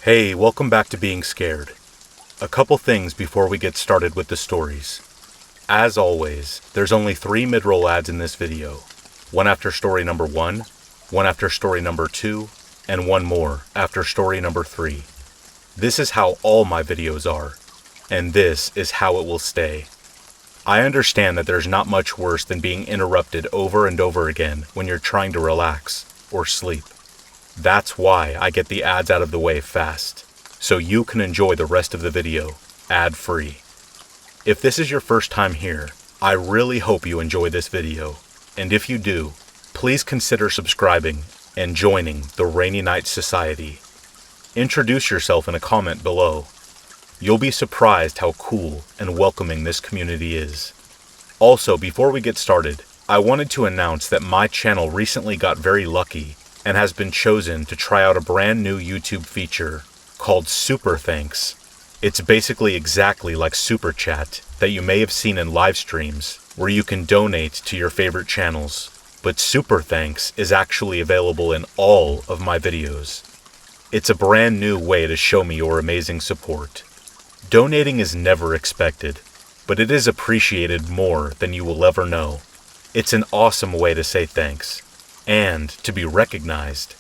Hey, welcome back to Being Scared. A couple things before we get started with the stories. As always, there's only 3 mid-roll ads in this video. One after story number 1, one after story number 2, and one more after story number 3. This is how all my videos are, and this is how it will stay. I understand that there's not much worse than being interrupted over and over again when you're trying to relax or sleep. That's why I get the ads out of the way fast, so you can enjoy the rest of the video ad-free. If this is your first time here, I really hope you enjoy this video, and if you do, please consider subscribing and joining the Rainy Night Society. Introduce yourself in a comment below. You'll be surprised how cool and welcoming this community is. Also, before we get started, I wanted to announce that my channel recently got very lucky and has been chosen to try out a brand new YouTube feature called Super Thanks. It's basically exactly like Super Chat that you may have seen in live streams where you can donate to your favorite channels. But Super Thanks is actually available in all of my videos. It's a brand new way to show me your amazing support. Donating is never expected, but it is appreciated more than you will ever know. It's an awesome way to say thanks and to be recognized.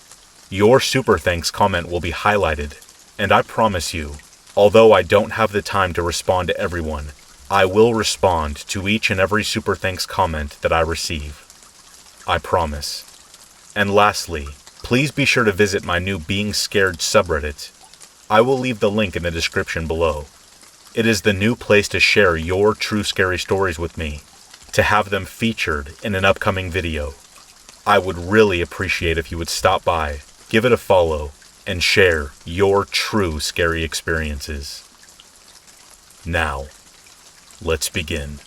Your Super Thanks comment will be highlighted, and I promise you, although I don't have the time to respond to everyone, I will respond to each and every Super Thanks comment that I receive. I promise. And lastly, please be sure to visit my new Being Scared subreddit. I will leave the link in the description below. It is the new place to share your true scary stories with me, to have them featured in an upcoming video. I would really appreciate if you would stop by, give it a follow, and share your true scary experiences. Now, let's begin.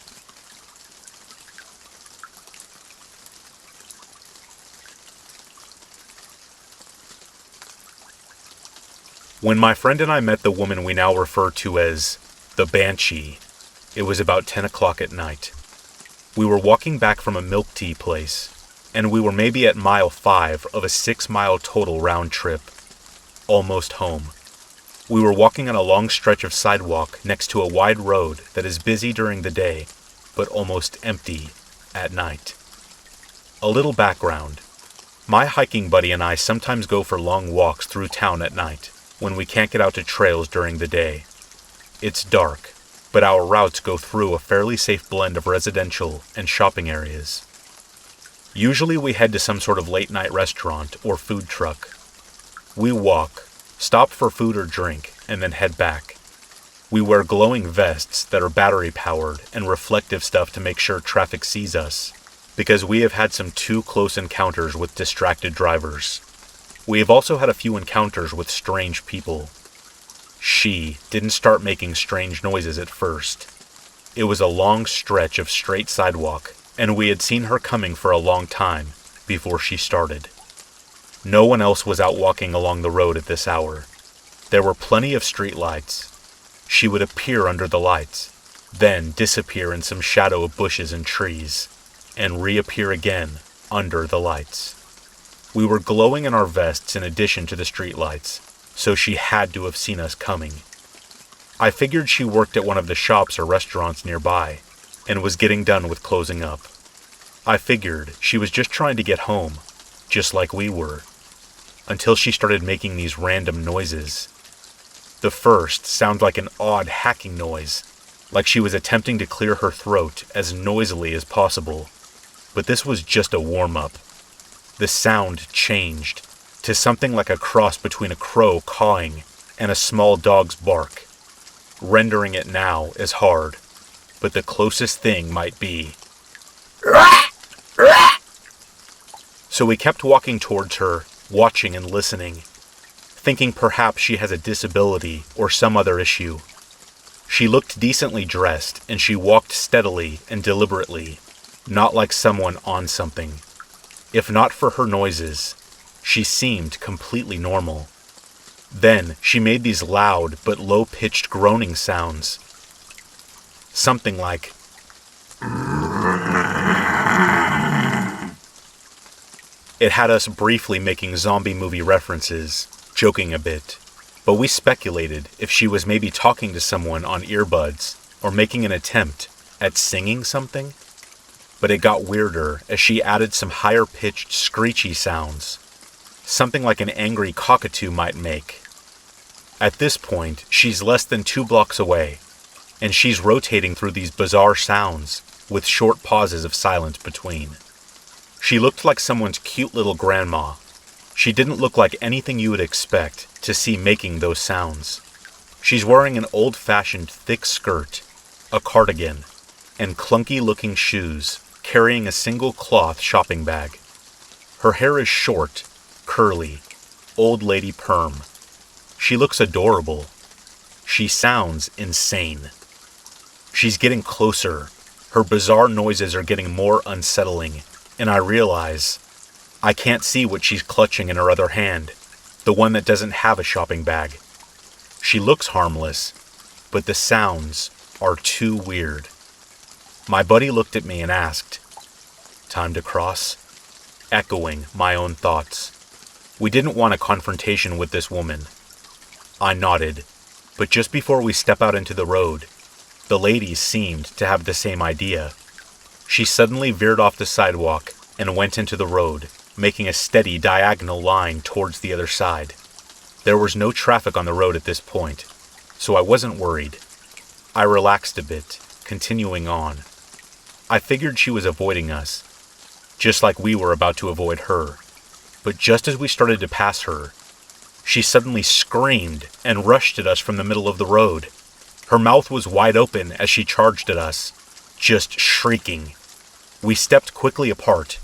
When my friend and I met the woman we now refer to as the Banshee, it was about 10 o'clock at night. We were walking back from a milk tea place, and we were maybe at mile 5 of a 6-mile total round trip. Almost home. We were walking on a long stretch of sidewalk next to a wide road that is busy during the day, but almost empty at night. A little background. My hiking buddy and I sometimes go for long walks through town at night, when we can't get out to trails during the day. It's dark, but our routes go through a fairly safe blend of residential and shopping areas. Usually we head to some sort of late-night restaurant or food truck. We walk, stop for food or drink, and then head back. We wear glowing vests that are battery-powered and reflective stuff to make sure traffic sees us, because we have had some too close encounters with distracted drivers. We have also had a few encounters with strange people. She didn't start making strange noises at first. It was a long stretch of straight sidewalk, and we had seen her coming for a long time before she started. No one else was out walking along the road at this hour. There were plenty of street lights. She would appear under the lights, then disappear in some shadow of bushes and trees, and reappear again under the lights. We were glowing in our vests in addition to the street lights, so she had to have seen us coming. I figured she worked at one of the shops or restaurants nearby, and was getting done with closing up. I figured she was just trying to get home, just like we were, until she started making these random noises. The first sounded like an odd hacking noise, like she was attempting to clear her throat as noisily as possible, but this was just a warm-up. The sound changed to something like a cross between a crow cawing and a small dog's bark. Rendering it now is hard, but the closest thing might be. So we kept walking towards her, watching and listening, thinking perhaps she has a disability or some other issue. She looked decently dressed, and she walked steadily and deliberately, not like someone on something. If not for her noises, she seemed completely normal. Then she made these loud but low-pitched groaning sounds. Something like, It had us briefly making zombie movie references, joking a bit. but we speculated if she was maybe talking to someone on earbuds or making an attempt at singing something. But it got weirder as she added some higher-pitched screechy sounds, something like an angry cockatoo might make. At this point, she's less than 2 blocks away, and she's rotating through these bizarre sounds with short pauses of silence between. She looked like someone's cute little grandma. She didn't look like anything you would expect to see making those sounds. She's wearing an old-fashioned thick skirt, a cardigan, and clunky-looking shoes, carrying a single cloth shopping bag. Her hair is short, curly, old lady perm. She looks adorable. She sounds insane. She's getting closer. Her bizarre noises are getting more unsettling, and I realize I can't see what she's clutching in her other hand, the one that doesn't have a shopping bag. She looks harmless, but the sounds are too weird. My buddy looked at me and asked, "Time to cross?" Echoing my own thoughts. We didn't want a confrontation with this woman. I nodded, but just before we step out into the road, the lady seemed to have the same idea. She suddenly veered off the sidewalk and went into the road, making a steady diagonal line towards the other side. There was no traffic on the road at this point, so I wasn't worried. I relaxed a bit, continuing on. I figured she was avoiding us, just like we were about to avoid her. But just as we started to pass her, she suddenly screamed and rushed at us from the middle of the road. Her mouth was wide open as she charged at us, just shrieking. We stepped quickly apart,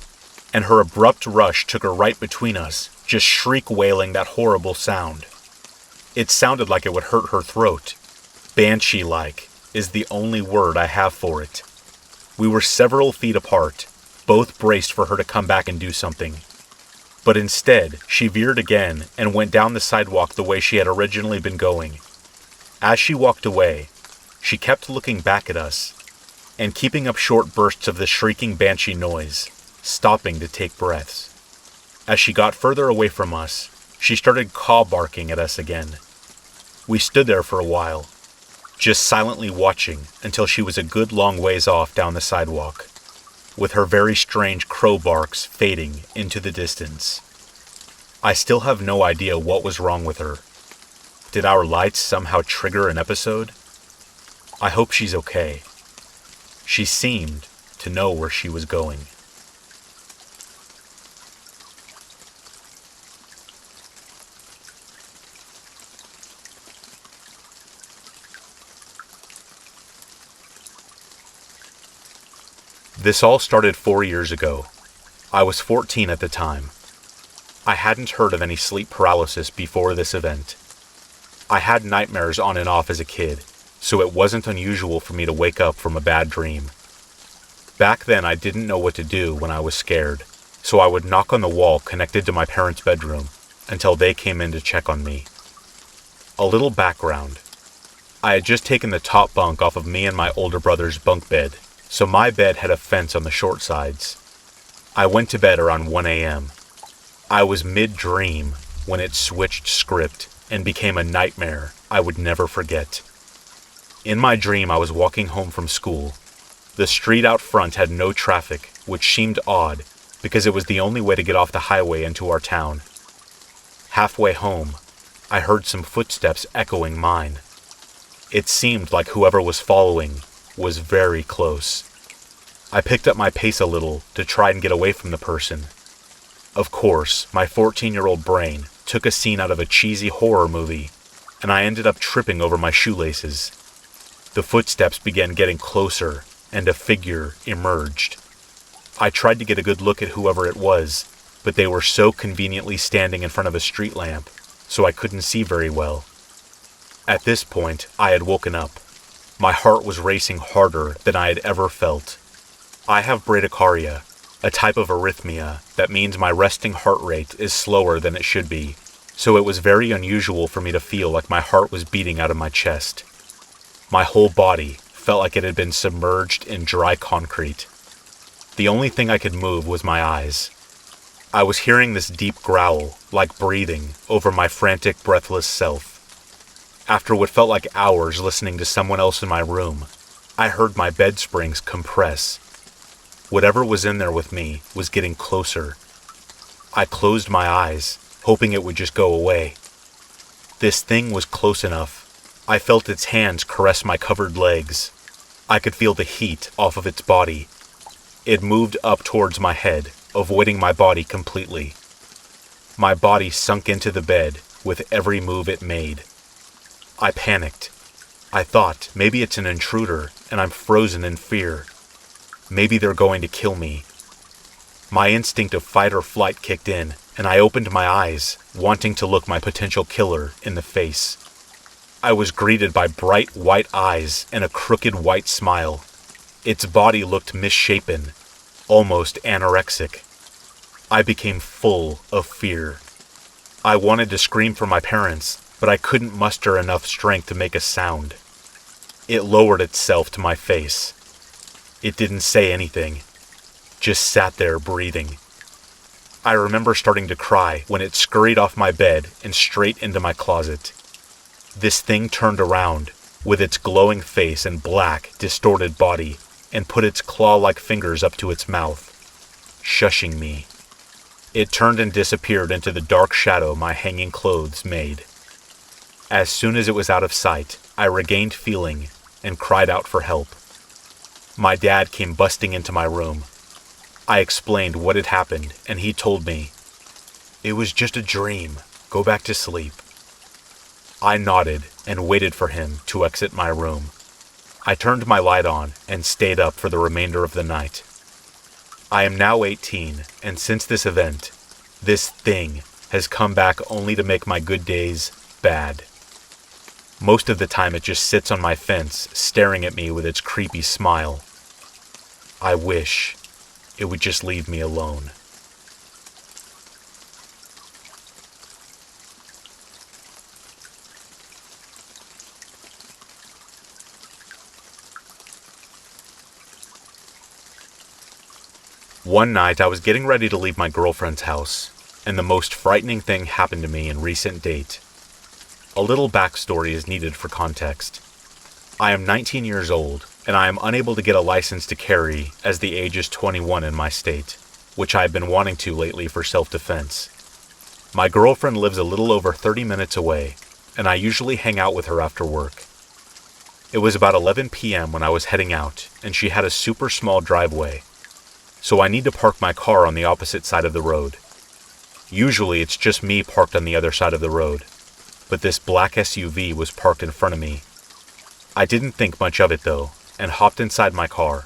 and her abrupt rush took her right between us, just shriek-wailing that horrible sound. It sounded like it would hurt her throat. Banshee-like is the only word I have for it. We were several feet apart, both braced for her to come back and do something. But instead, she veered again and went down the sidewalk the way she had originally been going. As she walked away, she kept looking back at us, and keeping up short bursts of the shrieking banshee noise, stopping to take breaths. As she got further away from us, she started caw barking at us again. We stood there for a while, just silently watching until she was a good long ways off down the sidewalk, with her very strange crow barks fading into the distance. I still have no idea what was wrong with her. Did our lights somehow trigger an episode? I hope she's okay. She seemed to know where she was going. This all started 4 years ago. I was 14 at the time. I hadn't heard of any sleep paralysis before this event. I had nightmares on and off as a kid, so it wasn't unusual for me to wake up from a bad dream. Back then I didn't know what to do when I was scared, so I would knock on the wall connected to my parents' bedroom until they came in to check on me. A little background. I had just taken the top bunk off of me and my older brother's bunk bed, so my bed had a fence on the short sides. I went to bed around 1 a.m. I was mid-dream when it switched script and became a nightmare I would never forget. In my dream, I was walking home from school. The street out front had no traffic, which seemed odd because it was the only way to get off the highway into our town. Halfway home, I heard some footsteps echoing mine. It seemed like whoever was following was very close. I picked up my pace a little to try and get away from the person. Of course, my 14-year-old brain took a scene out of a cheesy horror movie, and I ended up tripping over my shoelaces. The footsteps began getting closer, and a figure emerged. I tried to get a good look at whoever it was, but they were so conveniently standing in front of a street lamp, so I couldn't see very well. At this point, I had woken up. My heart was racing harder than I had ever felt. I have bradycardia, a type of arrhythmia that means my resting heart rate is slower than it should be, so it was very unusual for me to feel like my heart was beating out of my chest. My whole body felt like it had been submerged in dry concrete. The only thing I could move was my eyes. I was hearing this deep growl, like breathing, over my frantic, breathless self. After what felt like hours listening to someone else in my room, I heard my bed springs compress. Whatever was in there with me was getting closer. I closed my eyes, hoping it would just go away. This thing was close enough. I felt its hands caress my covered legs. I could feel the heat off of its body. It moved up towards my head, avoiding my body completely. My body sunk into the bed with every move it made. I panicked. I thought, maybe it's an intruder and I'm frozen in fear. Maybe they're going to kill me. My instinct of fight or flight kicked in, and I opened my eyes, wanting to look my potential killer in the face. I was greeted by bright white eyes and a crooked white smile. Its body looked misshapen, almost anorexic. I became full of fear. I wanted to scream for my parents, but I couldn't muster enough strength to make a sound. It lowered itself to my face. It didn't say anything, just sat there breathing. I remember starting to cry when it scurried off my bed and straight into my closet. This thing turned around, with its glowing face and black, distorted body, and put its claw-like fingers up to its mouth, shushing me. It turned and disappeared into the dark shadow my hanging clothes made. As soon as it was out of sight, I regained feeling and cried out for help. My dad came busting into my room. I explained what had happened, and he told me, "It was just a dream. Go back to sleep." I nodded and waited for him to exit my room. I turned my light on and stayed up for the remainder of the night. I am now 18, and since this event, this thing has come back only to make my good days bad. Most of the time it just sits on my fence, staring at me with its creepy smile. I wish it would just leave me alone. One night I was getting ready to leave my girlfriend's house, and the most frightening thing happened to me in recent date. A little backstory is needed for context. I am 19 years old, and I am unable to get a license to carry as the age is 21 in my state, which I have been wanting to lately for self-defense. My girlfriend lives a little over 30 minutes away, and I usually hang out with her after work. It was about 11 p.m. when I was heading out, and she had a super small driveway, so I need to park my car on the opposite side of the road. Usually it's just me parked on the other side of the road, but this black SUV was parked in front of me. I didn't think much of it though, and hopped inside my car.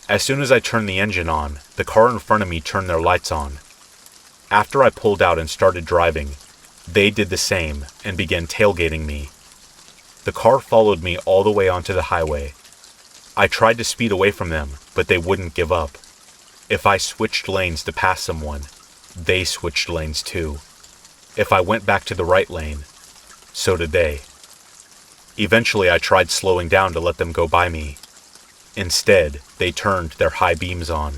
As soon as I turned the engine on, the car in front of me turned their lights on. After I pulled out and started driving, they did the same and began tailgating me. The car followed me all the way onto the highway. I tried to speed away from them, but they wouldn't give up. If I switched lanes to pass someone, they switched lanes too. If I went back to the right lane, so did they. Eventually I tried slowing down to let them go by me. Instead, they turned their high beams on.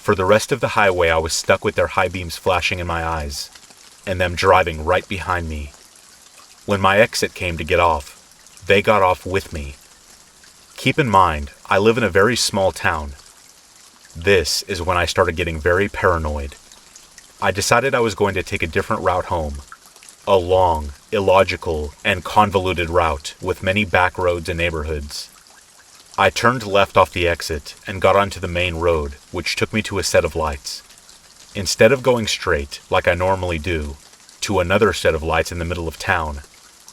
For the rest of the highway I was stuck with their high beams flashing in my eyes, and them driving right behind me. When my exit came to get off, they got off with me. Keep in mind, I live in a very small town. This is when I started getting very paranoid. I decided I was going to take a different route home. A long, illogical, and convoluted route with many back roads and neighborhoods. I turned left off the exit and got onto the main road, which took me to a set of lights. Instead of going straight, like I normally do, to another set of lights in the middle of town,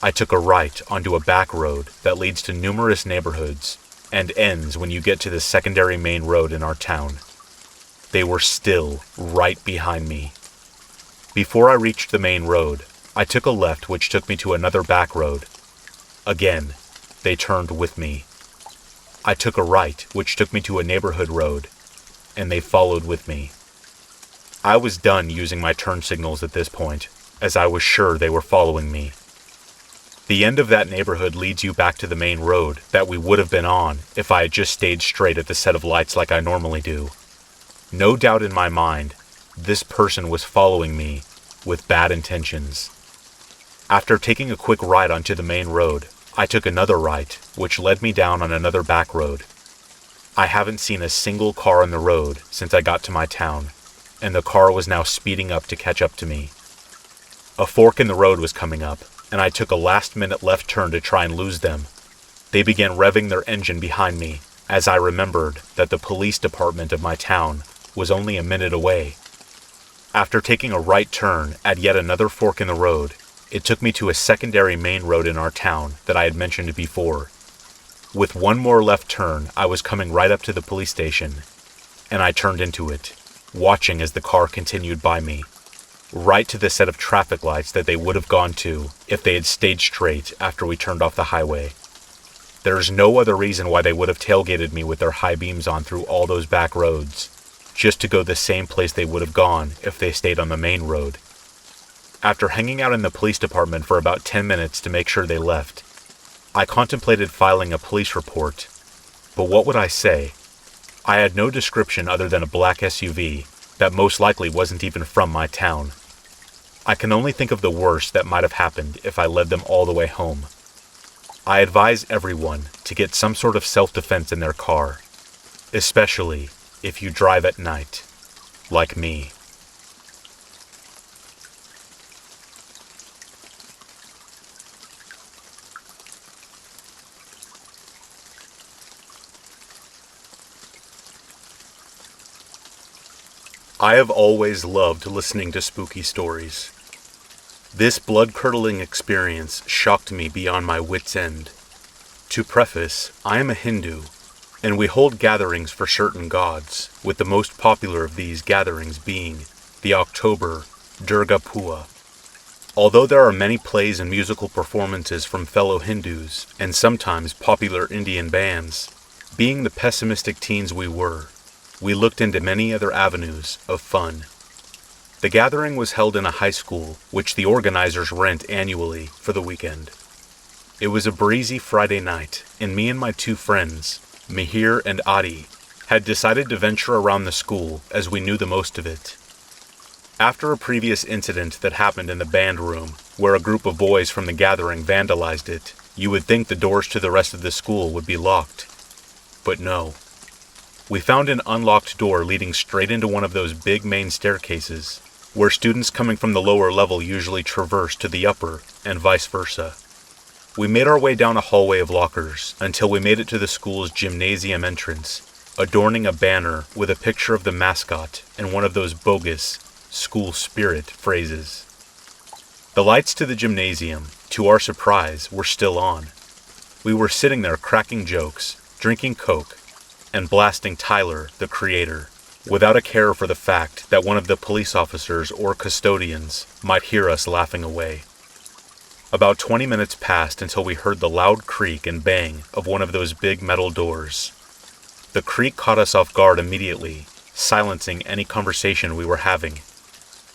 I took a right onto a back road that leads to numerous neighborhoods and ends when you get to the secondary main road in our town. They were still right behind me. Before I reached the main road, I took a left which took me to another back road. Again, they turned with me. I took a right which took me to a neighborhood road, and they followed with me. I was done using my turn signals at this point, as I was sure they were following me. The end of that neighborhood leads you back to the main road that we would have been on if I had just stayed straight at the set of lights like I normally do. No doubt in my mind, this person was following me with bad intentions. After taking a quick ride onto the main road, I took another right, which led me down on another back road. I haven't seen a single car on the road since I got to my town, and the car was now speeding up to catch up to me. A fork in the road was coming up, and I took a last-minute left turn to try and lose them. They began revving their engine behind me, as I remembered that the police department of my town was only a minute away. After taking a right turn at yet another fork in the road, it took me to a secondary main road in our town that I had mentioned before. With one more left turn, I was coming right up to the police station, and I turned into it, watching as the car continued by me, right to the set of traffic lights that they would have gone to if they had stayed straight after we turned off the highway. There's no other reason why they would have tailgated me with their high beams on through all those back roads, just to go the same place they would have gone if they stayed on the main road. After hanging out in the police department for about 10 minutes to make sure they left, I contemplated filing a police report, but what would I say? I had no description other than a black SUV that most likely wasn't even from my town. I can only think of the worst that might have happened if I led them all the way home. I advise everyone to get some sort of self-defense in their car, especially if you drive at night, like me. I have always loved listening to spooky stories. This blood-curdling experience shocked me beyond my wits' end. To preface, I am a Hindu, and we hold gatherings for certain gods, with the most popular of these gatherings being the October Durga Puja. Although there are many plays and musical performances from fellow Hindus, and sometimes popular Indian bands, being the pessimistic teens we were, we looked into many other avenues of fun. The gathering was held in a high school, which the organizers rent annually for the weekend. It was a breezy Friday night, and me and my two friends, Mihir and Adi, had decided to venture around the school as we knew the most of it. After a previous incident that happened in the band room, where a group of boys from the gathering vandalized it, you would think the doors to the rest of the school would be locked. But no. We found an unlocked door leading straight into one of those big main staircases, where students coming from the lower level usually traverse to the upper, and vice versa. We made our way down a hallway of lockers until we made it to the school's gymnasium entrance, adorning a banner with a picture of the mascot and one of those bogus school spirit phrases. The lights to the gymnasium, to our surprise, were still on. We were sitting there cracking jokes, drinking Coke, and blasting Tyler, the Creator, without a care for the fact that one of the police officers or custodians might hear us laughing away. About 20 minutes passed until we heard the loud creak and bang of one of those big metal doors. The creak caught us off guard immediately, silencing any conversation we were having.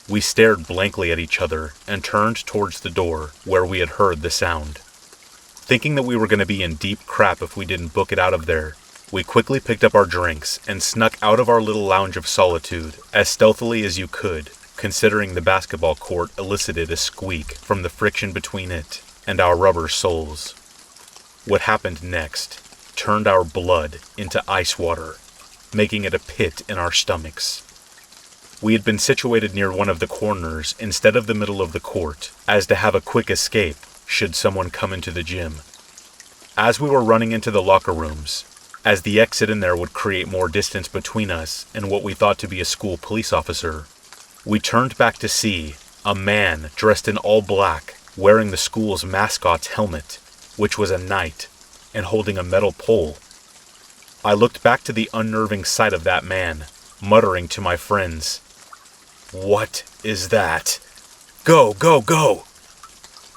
We stared blankly at each other and turned towards the door where we had heard the sound. Thinking that we were going to be in deep crap if we didn't book it out of there, we quickly picked up our drinks and snuck out of our little lounge of solitude as stealthily as you could, considering the basketball court elicited a squeak from the friction between it and our rubber soles. What happened next turned our blood into ice water, making it a pit in our stomachs. We had been situated near one of the corners instead of the middle of the court, as to have a quick escape should someone come into the gym. As we were running into the locker rooms, as the exit in there would create more distance between us and what we thought to be a school police officer, we turned back to see a man dressed in all black, wearing the school's mascot's helmet, which was a knight, and holding a metal pole. I looked back to the unnerving sight of that man, muttering to my friends, "What is that? Go, go, go!"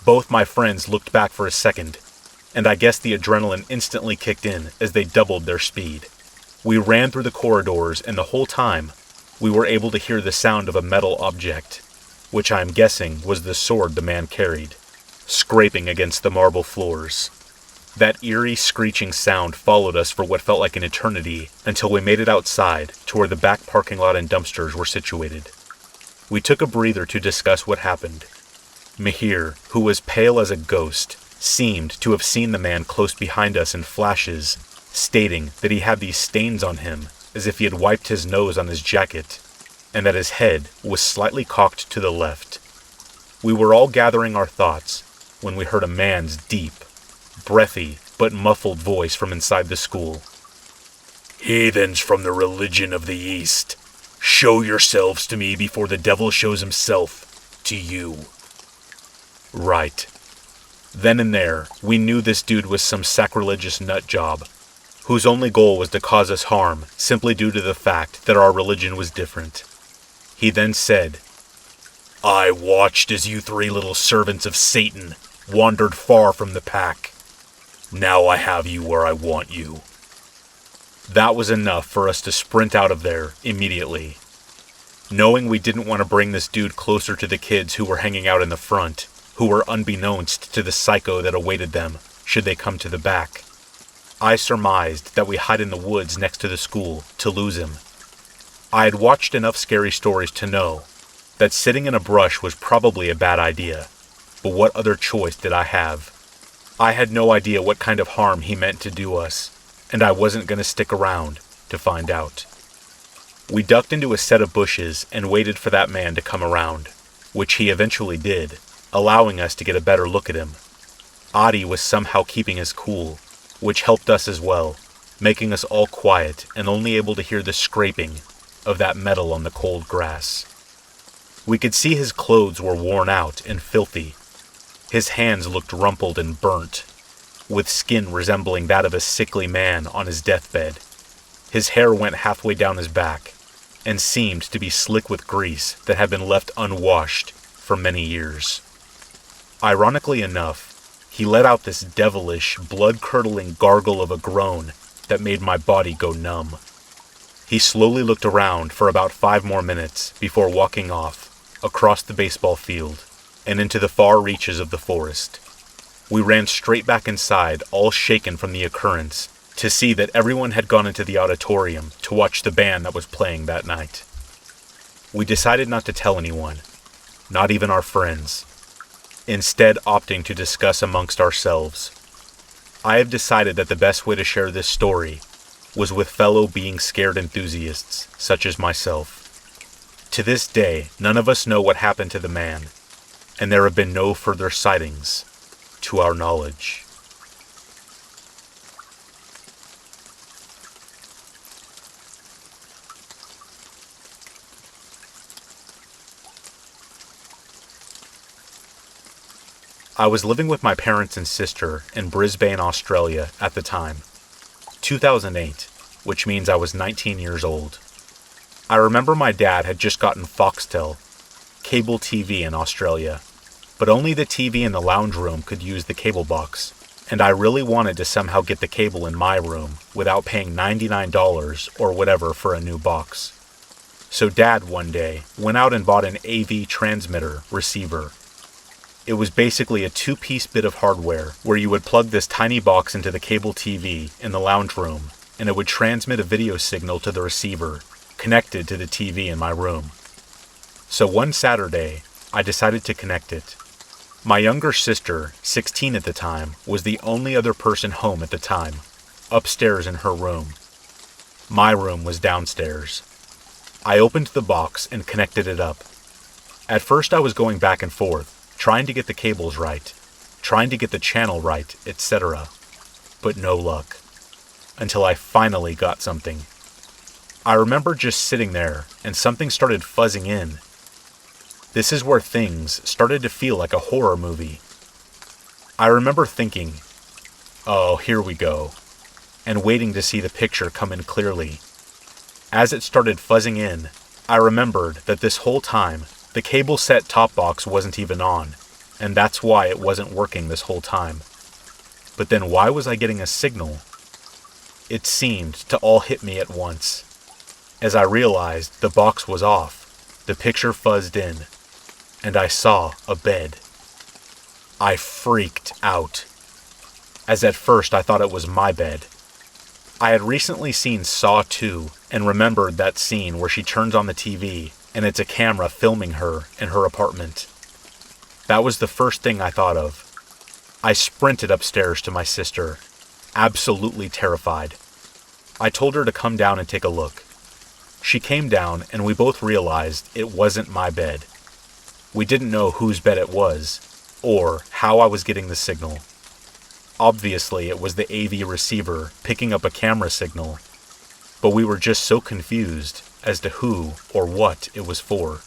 Both my friends looked back for a second, and I guess the adrenaline instantly kicked in as they doubled their speed. We ran through the corridors, and the whole time, we were able to hear the sound of a metal object, which I am guessing was the sword the man carried, scraping against the marble floors. That eerie screeching sound followed us for what felt like an eternity until we made it outside to where the back parking lot and dumpsters were situated. We took a breather to discuss what happened. Mihir, who was pale as a ghost, seemed to have seen the man close behind us in flashes, stating that he had these stains on him as if he had wiped his nose on his jacket, and that his head was slightly cocked to the left. We were all gathering our thoughts when we heard a man's deep, breathy, but muffled voice from inside the school. "Heathens from the religion of the East, show yourselves to me before the devil shows himself to you." Right. Then and there, we knew this dude was some sacrilegious nut job, whose only goal was to cause us harm simply due to the fact that our religion was different. He then said, "I watched as you three little servants of Satan wandered far from the pack. Now I have you where I want you." That was enough for us to sprint out of there immediately. Knowing we didn't want to bring this dude closer to the kids who were hanging out in the front, who were unbeknownst to the psycho that awaited them should they come to the back, I surmised that we hide in the woods next to the school to lose him. I had watched enough scary stories to know that sitting in a brush was probably a bad idea, but what other choice did I have? I had no idea what kind of harm he meant to do us, and I wasn't going to stick around to find out. We ducked into a set of bushes and waited for that man to come around, which he eventually did, allowing us to get a better look at him. Adi was somehow keeping his cool, which helped us as well, making us all quiet and only able to hear the scraping of that metal on the cold grass. We could see his clothes were worn out and filthy. His hands looked rumpled and burnt, with skin resembling that of a sickly man on his deathbed. His hair went halfway down his back, and seemed to be slick with grease that had been left unwashed for many years. Ironically enough, he let out this devilish, blood-curdling gargle of a groan that made my body go numb. He slowly looked around for about 5 more minutes before walking off, across the baseball field, and into the far reaches of the forest. We ran straight back inside, all shaken from the occurrence, to see that everyone had gone into the auditorium to watch the band that was playing that night. We decided not to tell anyone, not even our friends, instead opting to discuss amongst ourselves. I have decided that the best way to share this story was with fellow being scared enthusiasts, such as myself. To this day, none of us know what happened to the man, and there have been no further sightings, to our knowledge. I was living with my parents and sister in Brisbane, Australia at the time. 2008, which means I was 19 years old. I remember my dad had just gotten Foxtel, cable TV in Australia, but only the TV in the lounge room could use the cable box, and I really wanted to somehow get the cable in my room without paying $99 or whatever for a new box. So Dad one day went out and bought an AV transmitter receiver. It was basically a 2-piece bit of hardware where you would plug this tiny box into the cable TV in the lounge room, and it would transmit a video signal to the receiver connected to the TV in my room. So one Saturday, I decided to connect it. My younger sister, 16 at the time, was the only other person home at the time, upstairs in her room. My room was downstairs. I opened the box and connected it up. At first I was going back and forth, trying to get the cables right, trying to get the channel right, etc. But no luck. Until I finally got something. I remember just sitting there, and something started fuzzing in. This is where things started to feel like a horror movie. I remember thinking, oh, here we go, and waiting to see the picture come in clearly. As it started fuzzing in, I remembered that this whole time, the cable set top box wasn't even on, and that's why it wasn't working this whole time. But then why was I getting a signal? It seemed to all hit me at once. As I realized the box was off, the picture fuzzed in, and I saw a bed. I freaked out, as at first I thought it was my bed. I had recently seen Saw 2 and remembered that scene where she turns on the TV and it's a camera filming her in her apartment. That was the first thing I thought of. I sprinted upstairs to my sister, absolutely terrified. I told her to come down and take a look. She came down, and we both realized it wasn't my bed. We didn't know whose bed it was, or how I was getting the signal. Obviously, it was the AV receiver picking up a camera signal, but we were just so confused as to who or what it was for.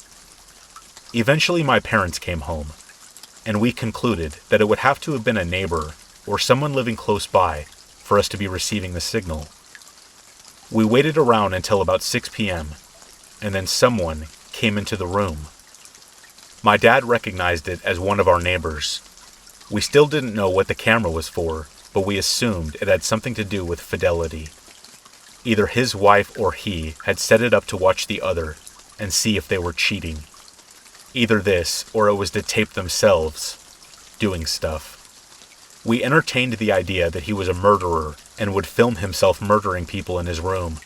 Eventually, my parents came home, and we concluded that it would have to have been a neighbor or someone living close by for us to be receiving the signal. We waited around until about 6 p.m., and then someone came into the room. My dad recognized it as one of our neighbors. We still didn't know what the camera was for, but we assumed it had something to do with fidelity. Either his wife or he had set it up to watch the other and see if they were cheating. Either this, or it was to tape themselves doing stuff. We entertained the idea that he was a murderer and would film himself murdering people in his room,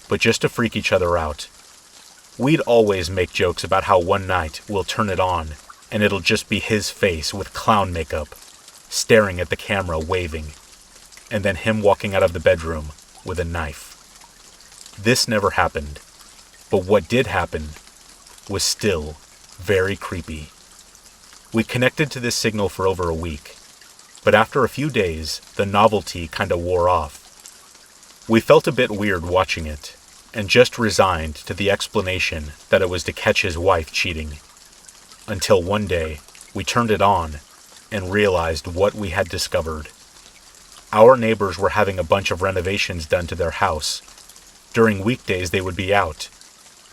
but just to freak each other out. We'd always make jokes about how one night we'll turn it on and it'll just be his face with clown makeup, staring at the camera waving, and then him walking out of the bedroom with a knife. This never happened, but what did happen was still very creepy. We connected to this signal for over a week, but after a few days, the novelty kinda wore off. We felt a bit weird watching it, and just resigned to the explanation that it was to catch his wife cheating. Until one day, we turned it on and realized what we had discovered. Our neighbors were having a bunch of renovations done to their house. During weekdays they would be out,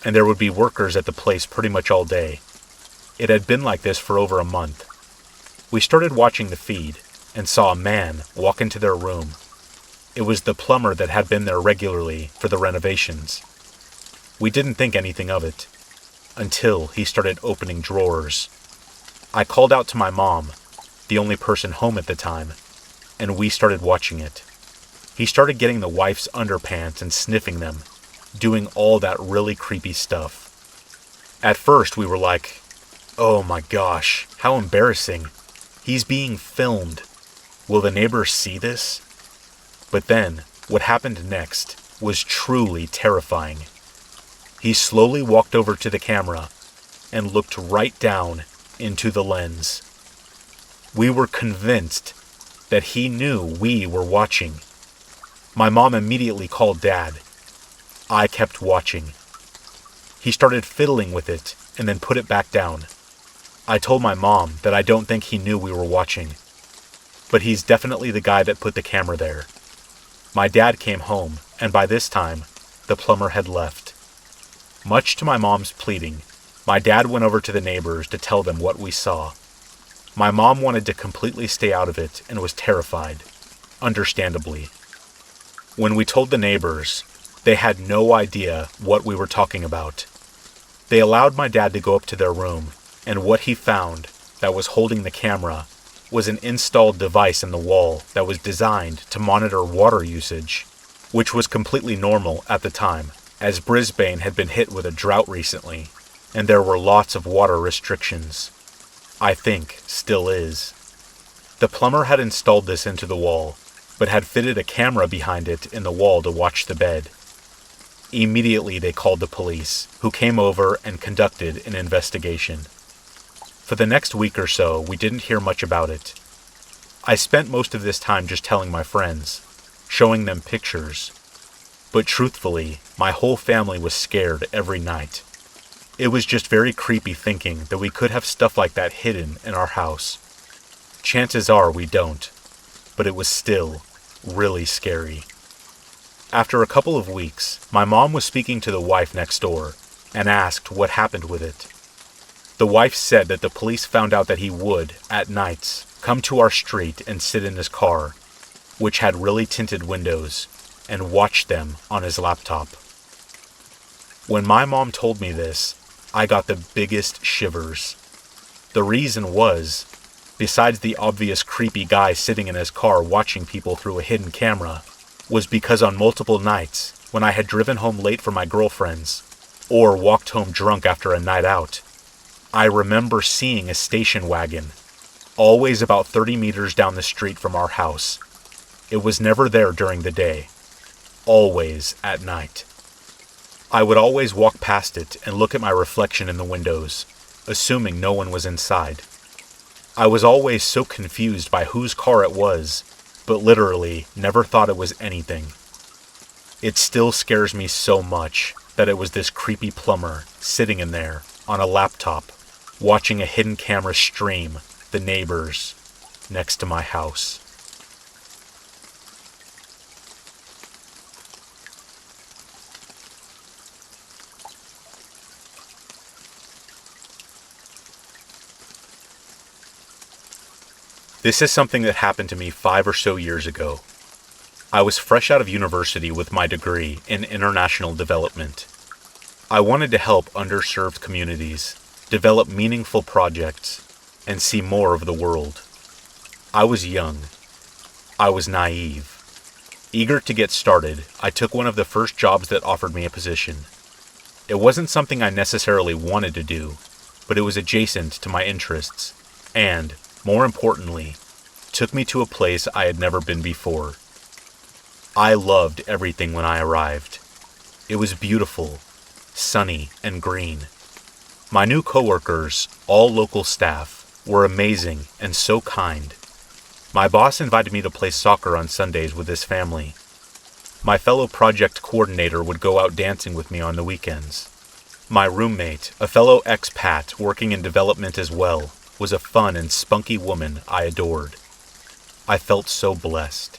and there would be workers at the place pretty much all day. It had been like this for over a month. We started watching the feed and saw a man walk into their room. It was the plumber that had been there regularly for the renovations. We didn't think anything of it, until he started opening drawers. I called out to my mom, the only person home at the time, and we started watching it. He started getting the wife's underpants and sniffing them, doing all that really creepy stuff. At first we were like, oh my gosh, how embarrassing. He's being filmed. Will the neighbors see this? But then, what happened next was truly terrifying. He slowly walked over to the camera and looked right down into the lens. We were convinced that he knew we were watching. My mom immediately called Dad. I kept watching. He started fiddling with it and then put it back down. I told my mom that I don't think he knew we were watching, but he's definitely the guy that put the camera there. My dad came home, and by this time, the plumber had left. Much to my mom's pleading, my dad went over to the neighbors to tell them what we saw. My mom wanted to completely stay out of it and was terrified, understandably. When we told the neighbors, they had no idea what we were talking about. They allowed my dad to go up to their room, and what he found that was holding the camera was an installed device in the wall that was designed to monitor water usage, which was completely normal at the time, as Brisbane had been hit with a drought recently, and there were lots of water restrictions. I think still is. The plumber had installed this into the wall, but had fitted a camera behind it in the wall to watch the bed. Immediately they called the police, who came over and conducted an investigation. For the next week or so, we didn't hear much about it. I spent most of this time just telling my friends, showing them pictures. But truthfully, my whole family was scared every night. It was just very creepy thinking that we could have stuff like that hidden in our house. Chances are we don't, but it was still really scary. After a couple of weeks, my mom was speaking to the wife next door and asked what happened with it. The wife said that the police found out that he would, at nights, come to our street and sit in his car, which had really tinted windows, and watch them on his laptop. When my mom told me this, I got the biggest shivers. The reason was, besides the obvious creepy guy sitting in his car watching people through a hidden camera, was because on multiple nights, when I had driven home late for my girlfriends, or walked home drunk after a night out, I remember seeing a station wagon, always about 30 meters down the street from our house. It was never there during the day, always at night. I would always walk past it and look at my reflection in the windows, assuming no one was inside. I was always so confused by whose car it was, but literally never thought it was anything. It still scares me so much that it was this creepy plumber sitting in there on a laptop, watching a hidden camera stream the neighbors next to my house. This is something that happened to me 5 or so years ago. I was fresh out of university with my degree in international development. I wanted to help underserved communities, develop meaningful projects, and see more of the world. I was young. I was naive. Eager to get started, I took one of the first jobs that offered me a position. It wasn't something I necessarily wanted to do, but it was adjacent to my interests, and, more importantly, took me to a place I had never been before. I loved everything when I arrived. It was beautiful, sunny, and green. My new coworkers, all local staff, were amazing and so kind. My boss invited me to play soccer on Sundays with his family. My fellow project coordinator would go out dancing with me on the weekends. My roommate, a fellow expat working in development as well, was a fun and spunky woman I adored. I felt so blessed.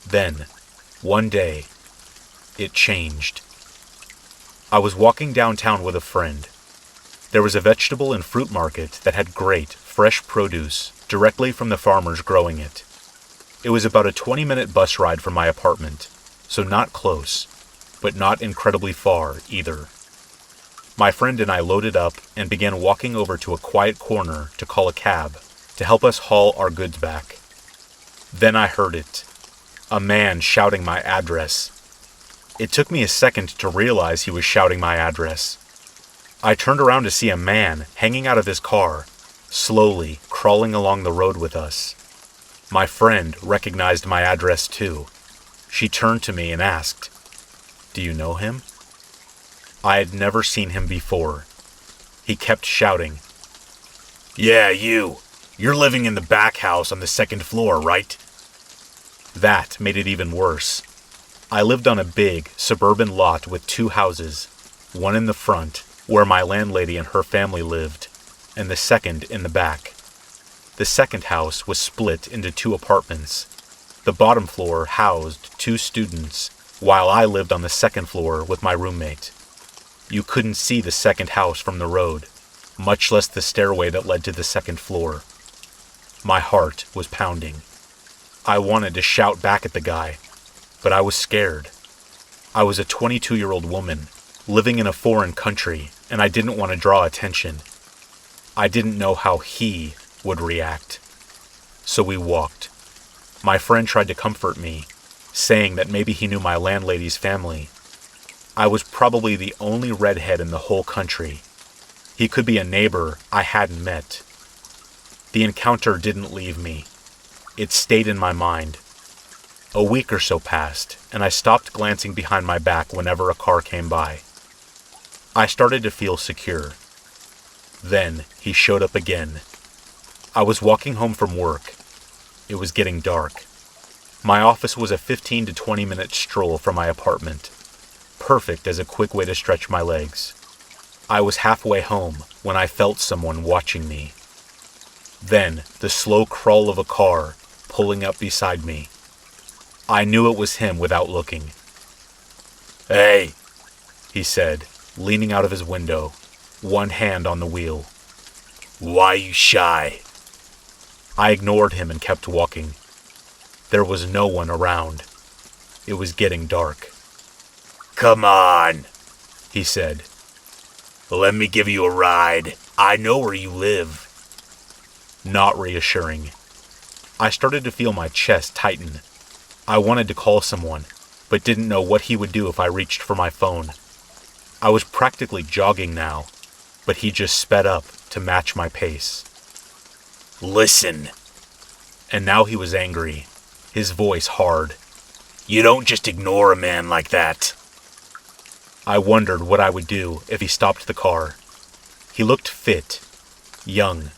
Then, one day, it changed. I was walking downtown with a friend. There was a vegetable and fruit market that had great, fresh produce directly from the farmers growing it. It was about a 20-minute bus ride from my apartment, so not close, but not incredibly far either. My friend and I loaded up and began walking over to a quiet corner to call a cab to help us haul our goods back. Then I heard it. A man shouting my address. It took me a second to realize he was shouting my address. I turned around to see a man hanging out of his car, slowly crawling along the road with us. My friend recognized my address too. She turned to me and asked, "Do you know him?" I had never seen him before. He kept shouting, "Yeah, you. You're living in the back house on the second floor, right?" That made it even worse. I lived on a big, suburban lot with 2 houses, one in the front, where my landlady and her family lived, and the second in the back. The second house was split into 2 apartments. The bottom floor housed 2 students, while I lived on the second floor with my roommate. You couldn't see the second house from the road, much less the stairway that led to the second floor. My heart was pounding. I wanted to shout back at the guy, but I was scared. I was a 22-year-old woman, living in a foreign country, and I didn't want to draw attention. I didn't know how he would react. So we walked. My friend tried to comfort me, saying that maybe he knew my landlady's family. I was probably the only redhead in the whole country. He could be a neighbor I hadn't met. The encounter didn't leave me. It stayed in my mind. A week or so passed, and I stopped glancing behind my back whenever a car came by. I started to feel secure. Then he showed up again. I was walking home from work. It was getting dark. My office was a 15 to 20 minute stroll from my apartment. Perfect as a quick way to stretch my legs. I was halfway home when I felt someone watching me. Then the slow crawl of a car pulling up beside me. I knew it was him without looking. "Hey," he said, leaning out of his window, one hand on the wheel. "Why you shy?" I ignored him and kept walking. There was no one around. It was getting dark. "Come on," he said. "Let me give you a ride. I know where you live." Not reassuring. I started to feel my chest tighten. I wanted to call someone, but didn't know what he would do if I reached for my phone. I was practically jogging now, but he just sped up to match my pace. "Listen." And now he was angry, his voice hard. "You don't just ignore a man like that." I wondered what I would do if he stopped the car. He looked fit, young.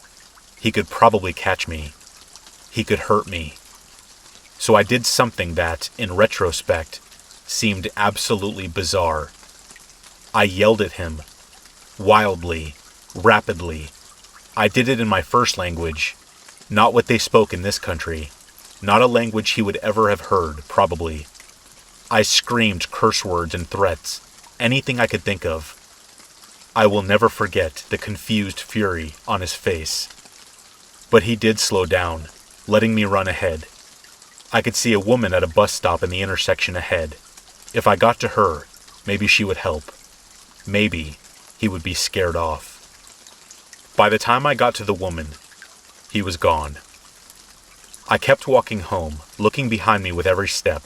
He could probably catch me. He could hurt me. So I did something that, in retrospect, seemed absolutely bizarre. I yelled at him, wildly, rapidly. I did it in my first language, not what they spoke in this country, not a language he would ever have heard, probably. I screamed curse words and threats, anything I could think of. I will never forget the confused fury on his face. But he did slow down, letting me run ahead. I could see a woman at a bus stop in the intersection ahead. If I got to her, maybe she would help. Maybe he would be scared off. By the time I got to the woman, he was gone. I kept walking home, looking behind me with every step.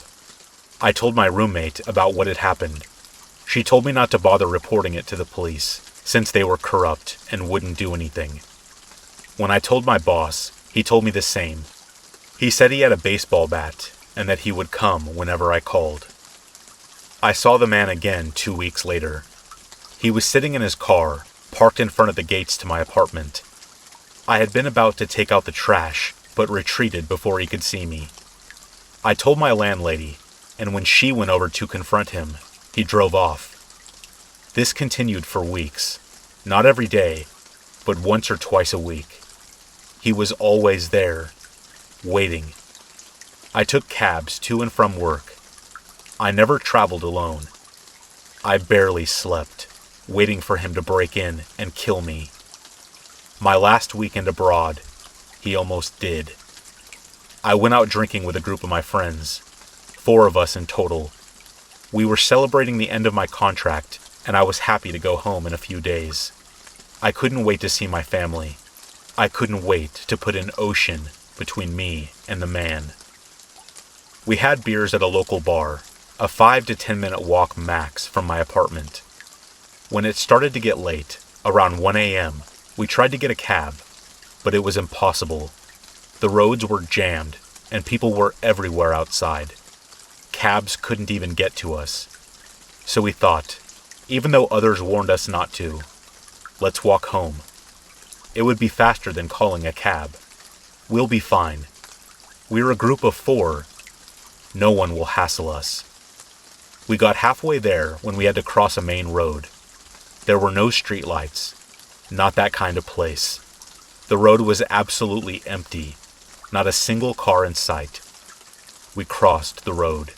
I told my roommate about what had happened. She told me not to bother reporting it to the police, since they were corrupt and wouldn't do anything. When I told my boss, he told me the same. He said he had a baseball bat, and that he would come whenever I called. I saw the man again 2 weeks later. He was sitting in his car, parked in front of the gates to my apartment. I had been about to take out the trash, but retreated before he could see me. I told my landlady, and when she went over to confront him, he drove off. This continued for weeks, not every day, but once or twice a week. He was always there, waiting. I took cabs to and from work. I never traveled alone. I barely slept, waiting for him to break in and kill me. My last weekend abroad, he almost did. I went out drinking with a group of my friends, 4 of us in total. We were celebrating the end of my contract, and I was happy to go home in a few days. I couldn't wait to see my family. I couldn't wait to put an ocean between me and the man. We had beers at a local bar, a 5 to 10 minute walk max from my apartment. When it started to get late, around 1 a.m., we tried to get a cab, but it was impossible. The roads were jammed, and people were everywhere outside. Cabs couldn't even get to us. So we thought, even though others warned us not to, let's walk home. It would be faster than calling a cab. We'll be fine. We're a group of 4. No one will hassle us. We got halfway there when we had to cross a main road. There were no streetlights. Not that kind of place. The road was absolutely empty. Not a single car in sight. We crossed the road.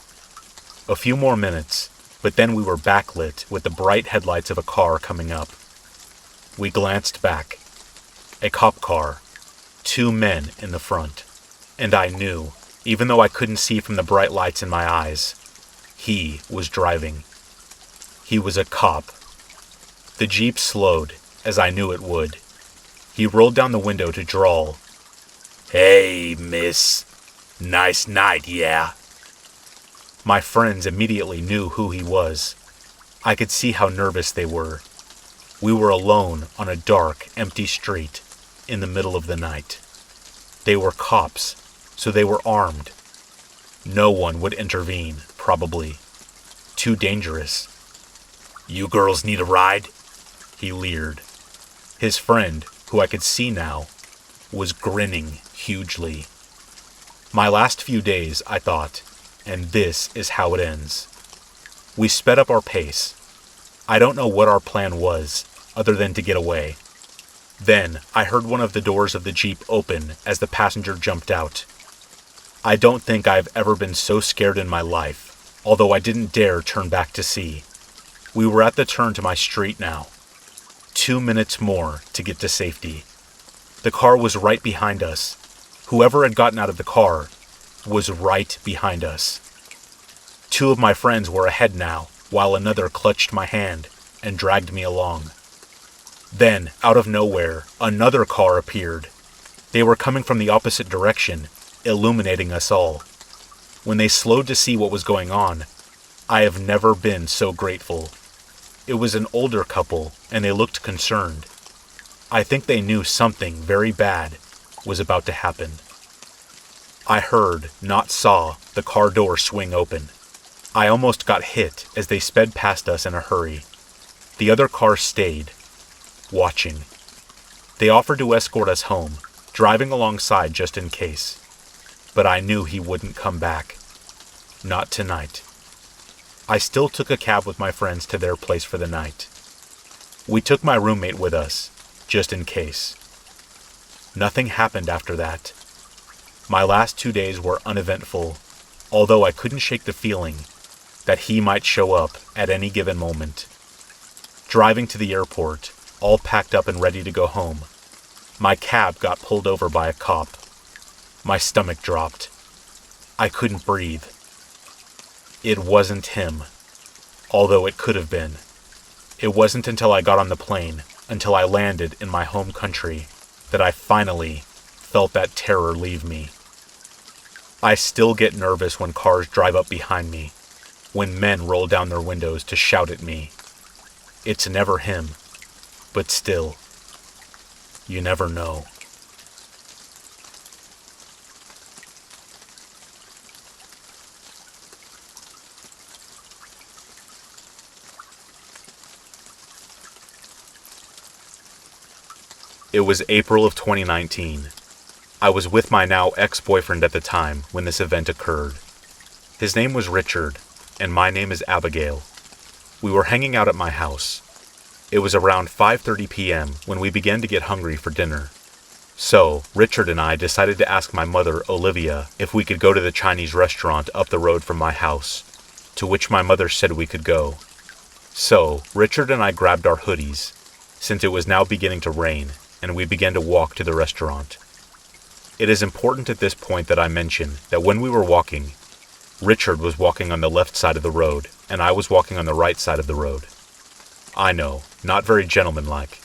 A few more minutes, but then we were backlit with the bright headlights of a car coming up. We glanced back. A cop car. 2 men in the front. And I knew, even though I couldn't see from the bright lights in my eyes, he was driving. He was a cop. The Jeep slowed, as I knew it would. He rolled down the window to drawl. "Hey, miss. Nice night, yeah?" My friends immediately knew who he was. I could see how nervous they were. We were alone on a dark, empty street in the middle of the night. They were cops, so they were armed. No one would intervene, probably. Too dangerous. "You girls need a ride?" He leered. His friend, who I could see now, was grinning hugely. My last few days, I thought, and this is how it ends. We sped up our pace. I don't know what our plan was, other than to get away. Then I heard one of the doors of the Jeep open as the passenger jumped out. I don't think I've ever been so scared in my life, although I didn't dare turn back to see. We were at the turn to my street now. 2 minutes more to get to safety. The car was right behind us. Whoever had gotten out of the car was right behind us. 2 of my friends were ahead now, while another clutched my hand and dragged me along. Then, out of nowhere, another car appeared. They were coming from the opposite direction, illuminating us all. When they slowed to see what was going on, I have never been so grateful. It was an older couple, and they looked concerned. I think they knew something very bad was about to happen. I heard, not saw, the car door swing open. I almost got hit as they sped past us in a hurry. The other car stayed, watching. They offered to escort us home, driving alongside just in case. But I knew he wouldn't come back. Not tonight. I still took a cab with my friends to their place for the night. We took my roommate with us, just in case. Nothing happened after that. My last 2 days were uneventful, although I couldn't shake the feeling that he might show up at any given moment. Driving to the airport, all packed up and ready to go home, my cab got pulled over by a cop. My stomach dropped. I couldn't breathe. It wasn't him, although it could have been. It wasn't until I got on the plane, until I landed in my home country, that I finally felt that terror leave me. I still get nervous when cars drive up behind me, when men roll down their windows to shout at me. It's never him, but still, you never know. It was April of 2019. I was with my now ex-boyfriend at the time when this event occurred. His name was Richard, and my name is Abigail. We were hanging out at my house. It was around 5:30 p.m. when we began to get hungry for dinner. So, Richard and I decided to ask my mother, Olivia, if we could go to the Chinese restaurant up the road from my house, to which my mother said we could go. So, Richard and I grabbed our hoodies, since it was now beginning to rain, and we began to walk to the restaurant. It is important at this point that I mention that when we were walking, Richard was walking on the left side of the road, and I was walking on the right side of the road. I know, not very gentlemanlike.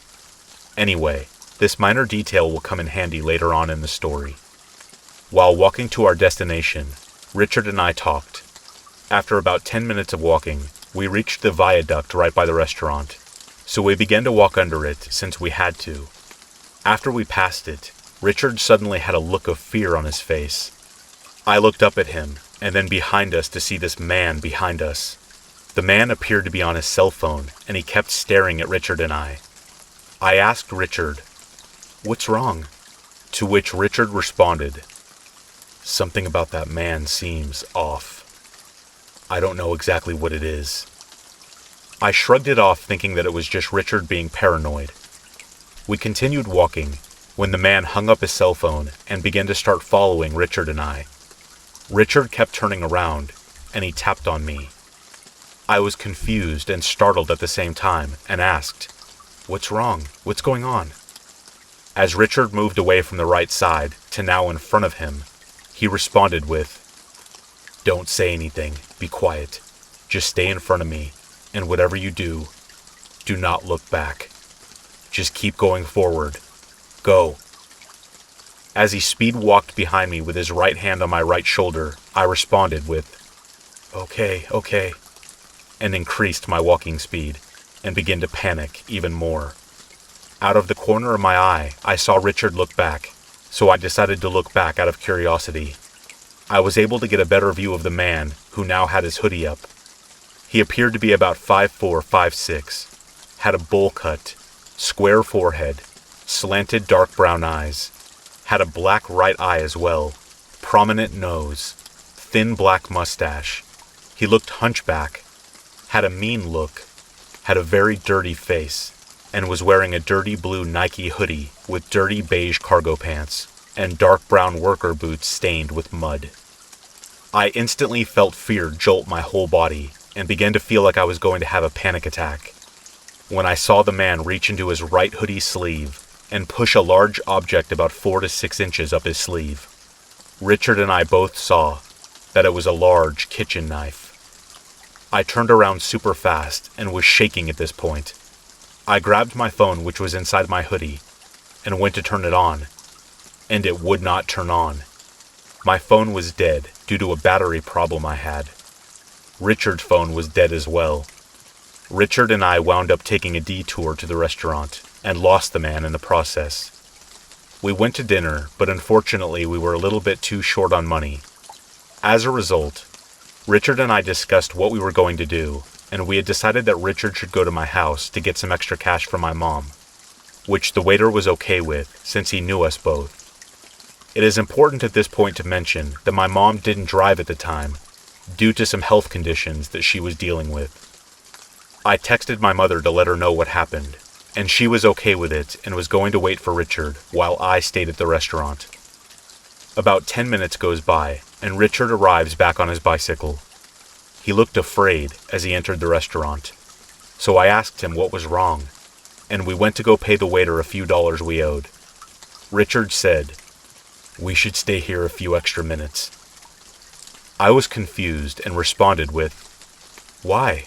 Anyway, this minor detail will come in handy later on in the story. While walking to our destination, Richard and I talked. After about 10 minutes of walking, we reached the viaduct right by the restaurant, so we began to walk under it since we had to. After we passed it, Richard suddenly had a look of fear on his face. I looked up at him, and then behind us to see this man behind us. The man appeared to be on his cell phone, and he kept staring at Richard and I. I asked Richard, "What's wrong?" To which Richard responded, "Something about that man seems off. I don't know exactly what it is." I shrugged it off, thinking that it was just Richard being paranoid. We continued walking, when the man hung up his cell phone and began to start following Richard and I. Richard kept turning around, and he tapped on me. I was confused and startled at the same time, and asked, "What's wrong? What's going on?" As Richard moved away from the right side to now in front of him, he responded with, "Don't say anything, be quiet. Just stay in front of me, and whatever you do, do not look back. Just keep going forward. Go." As he speed walked behind me with his right hand on my right shoulder, I responded with, Okay, and increased my walking speed, and began to panic even more. Out of the corner of my eye, I saw Richard look back, so I decided to look back out of curiosity. I was able to get a better view of the man, who now had his hoodie up. He appeared to be about 5'4", 5'6", had a bowl cut, square forehead, slanted dark brown eyes, had a black right eye as well, prominent nose, thin black mustache. He looked hunchback, had a mean look, had a very dirty face, and was wearing a dirty blue Nike hoodie with dirty beige cargo pants and dark brown worker boots stained with mud. I instantly felt fear jolt my whole body and began to feel like I was going to have a panic attack, when I saw the man reach into his right hoodie sleeve and push a large object about 4 to 6 inches up his sleeve. Richard and I both saw that it was a large kitchen knife. I turned around super fast and was shaking at this point. I grabbed my phone, which was inside my hoodie, and went to turn it on, and it would not turn on. My phone was dead due to a battery problem I had. Richard's phone was dead as well. Richard and I wound up taking a detour to the restaurant, and lost the man in the process. We went to dinner, but unfortunately we were a little bit too short on money. As a result, Richard and I discussed what we were going to do, and we had decided that Richard should go to my house to get some extra cash from my mom, which the waiter was okay with since he knew us both. It is important at this point to mention that my mom didn't drive at the time due to some health conditions that she was dealing with. I texted my mother to let her know what happened, and she was okay with it and was going to wait for Richard while I stayed at the restaurant. About 10 minutes goes by, and Richard arrives back on his bicycle. He looked afraid as he entered the restaurant, so I asked him what was wrong, and we went to go pay the waiter a few dollars we owed. Richard said, "We should stay here a few extra minutes." I was confused and responded with, "Why?"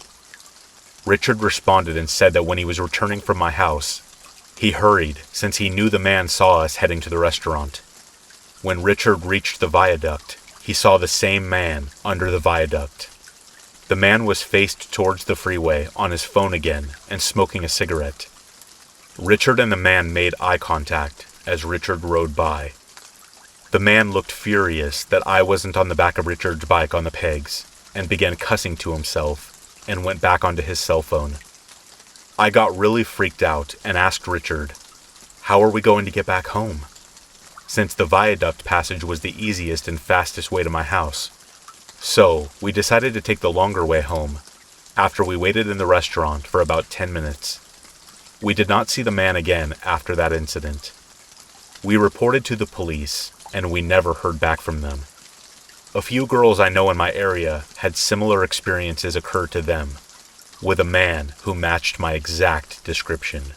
Richard responded and said that when he was returning from my house, he hurried since he knew the man saw us heading to the restaurant. When Richard reached the viaduct, he saw the same man under the viaduct. The man was faced towards the freeway on his phone again and smoking a cigarette. Richard and the man made eye contact as Richard rode by. The man looked furious that I wasn't on the back of Richard's bike on the pegs and began cussing to himself and went back onto his cell phone. I got really freaked out and asked Richard, "How are we going to get back home?" Since the viaduct passage was the easiest and fastest way to my house. So, we decided to take the longer way home, after we waited in the restaurant for about 10 minutes. We did not see the man again after that incident. We reported to the police, and we never heard back from them. A few girls I know in my area had similar experiences occur to them, with a man who matched my exact description.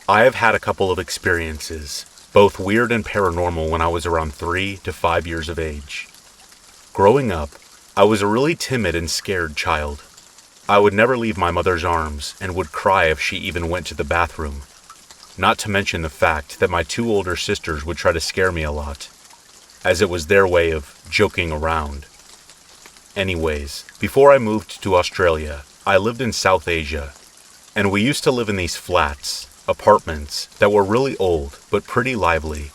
I have had a couple of experiences, both weird and paranormal, when I was around 3 to 5 years of age. Growing up, I was a really timid and scared child. I would never leave my mother's arms and would cry if she even went to the bathroom. Not to mention the fact that my 2 older sisters would try to scare me a lot, as it was their way of joking around. Anyways, before I moved to Australia, I lived in South Asia, and we used to live in these flats, apartments that were really old but pretty lively.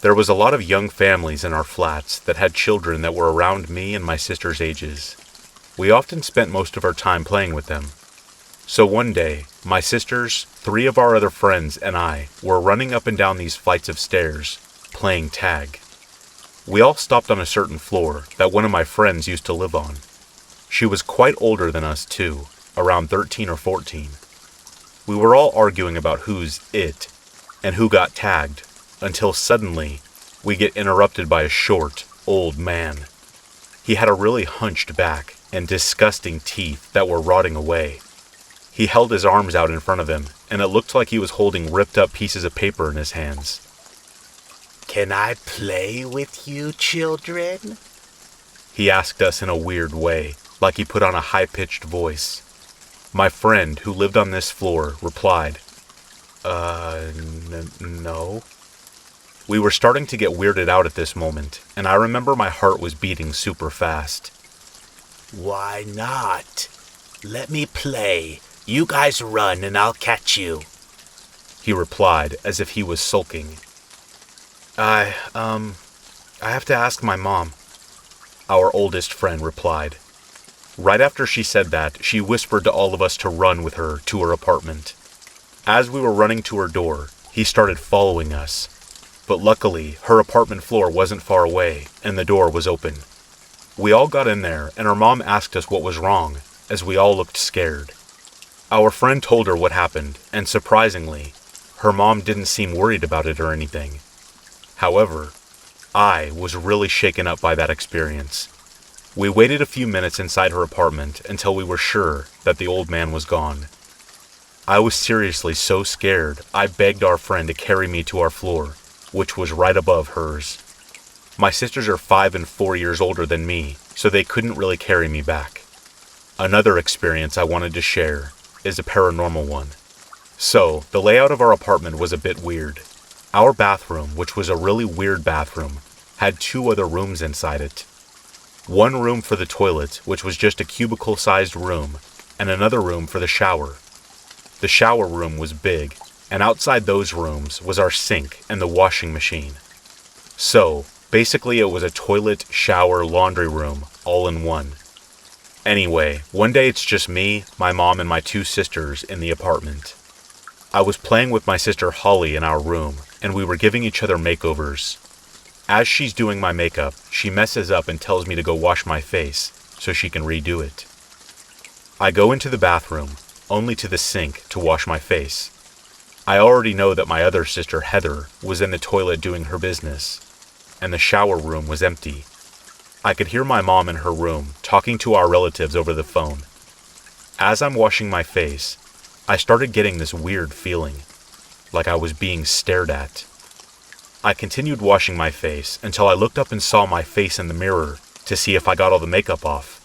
There was a lot of young families in our flats that had children that were around me and my sister's ages. We often spent most of our time playing with them. So one day, my sisters, 3 of our other friends, and I were running up and down these flights of stairs, playing tag. We all stopped on a certain floor that one of my friends used to live on. She was quite older than us too, around 13 or 14. We were all arguing about who's it and who got tagged, until suddenly we get interrupted by a short, old man. He had a really hunched back and disgusting teeth that were rotting away. He held his arms out in front of him, and it looked like he was holding ripped up pieces of paper in his hands. "Can I play with you, children?" He asked us in a weird way, like he put on a high-pitched voice. My friend, who lived on this floor, replied, No. We were starting to get weirded out at this moment, and I remember my heart was beating super fast. "Why not? Let me play. You guys run and I'll catch you," he replied as if he was sulking. I have to ask my mom," our oldest friend replied. Right after she said that, she whispered to all of us to run with her to her apartment. As we were running to her door, he started following us. But luckily, her apartment floor wasn't far away, and the door was open. We all got in there, and her mom asked us what was wrong, as we all looked scared. Our friend told her what happened, and surprisingly, her mom didn't seem worried about it or anything. However, I was really shaken up by that experience. We waited a few minutes inside her apartment until we were sure that the old man was gone. I was seriously so scared, I begged our friend to carry me to our floor, which was right above hers. My sisters are 5 and 4 years older than me, so they couldn't really carry me back. Another experience I wanted to share is a paranormal one. So, the layout of our apartment was a bit weird. Our bathroom, which was a really weird bathroom, had 2 other rooms inside it. One room for the toilet, which was just a cubicle-sized room, and another room for the shower. The shower room was big, and outside those rooms was our sink and the washing machine. So, basically it was a toilet, shower, laundry room, all in one. Anyway, one day it's just me, my mom, and my 2 sisters in the apartment. I was playing with my sister Holly in our room, and we were giving each other makeovers. As she's doing my makeup, she messes up and tells me to go wash my face, so she can redo it. I go into the bathroom, only to the sink to wash my face. I already know that my other sister Heather was in the toilet doing her business, and the shower room was empty. I could hear my mom in her room talking to our relatives over the phone. As I'm washing my face, I started getting this weird feeling, like I was being stared at. I continued washing my face until I looked up and saw my face in the mirror to see if I got all the makeup off.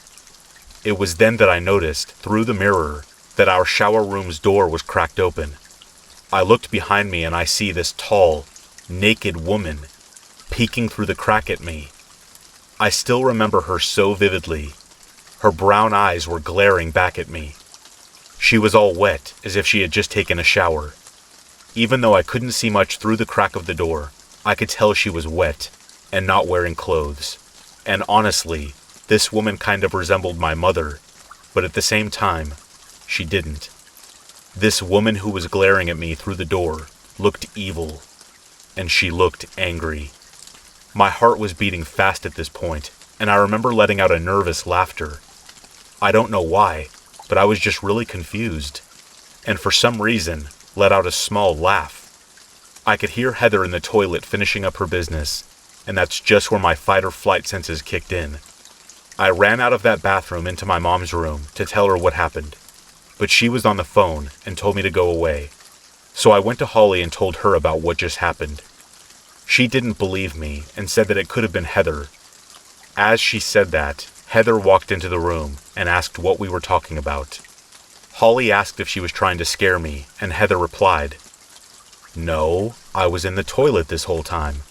It was then that I noticed, through the mirror, that our shower room's door was cracked open. I looked behind me and I see this tall, naked woman peeking through the crack at me. I still remember her so vividly. Her brown eyes were glaring back at me. She was all wet, as if she had just taken a shower. Even though I couldn't see much through the crack of the door, I could tell she was wet and not wearing clothes. And honestly, this woman kind of resembled my mother, but at the same time, she didn't. This woman who was glaring at me through the door looked evil, and she looked angry. My heart was beating fast at this point, and I remember letting out a nervous laughter. I don't know why, but I was just really confused, and for some reason, let out a small laugh. I could hear Heather in the toilet finishing up her business, and that's just where my fight or flight senses kicked in. I ran out of that bathroom into my mom's room to tell her what happened, but she was on the phone and told me to go away. So I went to Holly and told her about what just happened. She didn't believe me and said that it could have been Heather. As she said that, Heather walked into the room and asked what we were talking about. Holly asked if she was trying to scare me, and Heather replied, "No, I was in the toilet this whole time,"